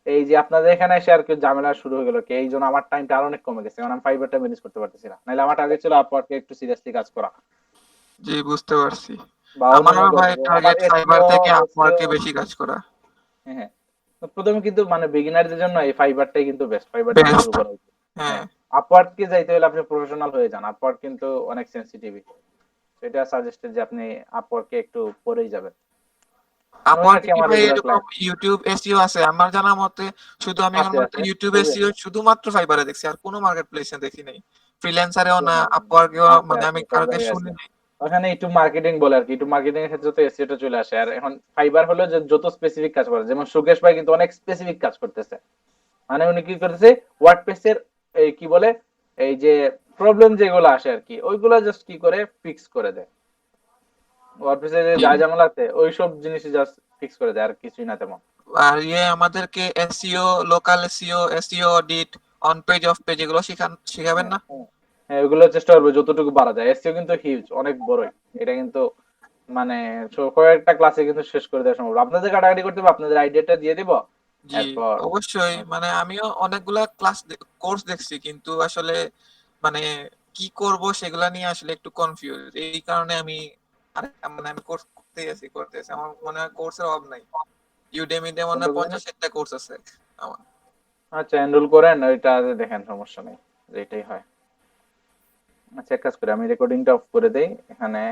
এই যে আপনাদের এখানে এসে আর কি ঝামেলা শুরু হয়ে গেল কি, এই জন্য আমার টাইমটা আরো অনেক কমে গেছে, কারণ আমি ফাইবারটা ম্যানেজ করতে পারতেছি না। নাহলে আমার টার্গেট ছিল আপওয়ার্কে একটু সিরিয়াসলি কাজ করা, জি বুঝতে পারছি। বা আমারও অন্যান্য ভাই আমার টার্গেট ফাইবার SEO থেকে আপওয়ার্কে বেশি কাজ করা। হ্যাঁ হ্যাঁ। তো প্রথমে কিন্তু মানে বিগিনারদের জন্য এই ফাইবারটাই কিন্তু বেস্ট, ফাইবার দিয়ে Best, শুরু করা উচিত। হ্যাঁ। আপওয়ার্কে যাইতে হলে আপনি প্রফেশনাল হয়ে যান, আপওয়ার্ক কিন্তু অনেক সেনসিটিভ, এটা সাজেস্টেড যে আপনি আপওয়ার্কে একটু পরেই যাবেন। আপওয়ার্কে কি আমার ভাই রেগুলার এরকম ক্লায়েন্ট ইউটিউব এসইও আছে? আমার জানা মতে শুধু আমি এখন আছে পর্যন্ত আছে ইউটিউব খুবই এসইও আছে। শুধুমাত্র ফাইবারে দেখছি, আর কোনো মার্কেট প্লেসে দেখি নাই। ফ্রিল্যান্সারেও না, আপওয়ার্কেও আছে মানে আছে আমি সব কারোকে জায়গায় শুনি আছে। নাই। ওখানে ইউটিউব মার্কেটিং বলে আর কি, ইউটিউব মার্কেটিং এর ক্ষেত্রে তো এসইওটা চলে আসে। আর এখন ফাইবার হলো যে যত স্পেসিফিক কাজ করে, যেমন সুকেশ ভাই কিন্তু অনেক স্পেসিফিক কাজ করতেছে, মানে উনি কি করতেছে ওয়ার্ডপ্রেসের এই কি বলে এই যে প্রবলেম যেগুলো আসে আর কি, ওইগুলা জাস্ট কি করে ফিক্স করে দেয়। ওয়ার্ডপ্রেসের যে জি। যা ঝামেলা আছে ওইসব জিনিস জাস্ট ফিক্স করে দেয়, আর কিছুই না তেমন। আর আমাদেরকে SEO, local SEO, SEO audit, on page of page এগুলো শিখাবেন না? হ্যাঁ, ওগুলো চেষ্টা করবো যতটুকু পারা যায়। এসইও কিন্তু হিউজ, অনেক বড়ই এটা, কিন্তু মানে কয়েকটা ক্লাসে কিন্তু শেষ করে দেওয়া সম্ভব। আপনাদের কাটাকাটি করতে হবে, আপনাদের আইডিয়াটা দিয়ে দিব, জি, এরপর অবশ্যই। মানে আমিও অনেকগুলা কোর্স দেখছি, কিন্তু আসলে মানে কি করব সেগুলা নিয়ে আসলে একটু কনফিউজ। এই কারণে আমি আমি কোর্স করতেই আছি। আমার মনে হয় কোর্সের অভাব নাই। ইউডেমিতে মনে হয় 50-60টা কোর্স আছে আমার। আচ্ছা এনরোল করেন, ওইটা দেখেন, সমস্যা নেই, যেটাই হয়। আচ্ছা এক কাজ করি, আমি রেকর্ডিংটা অফ করে দেই এখানে।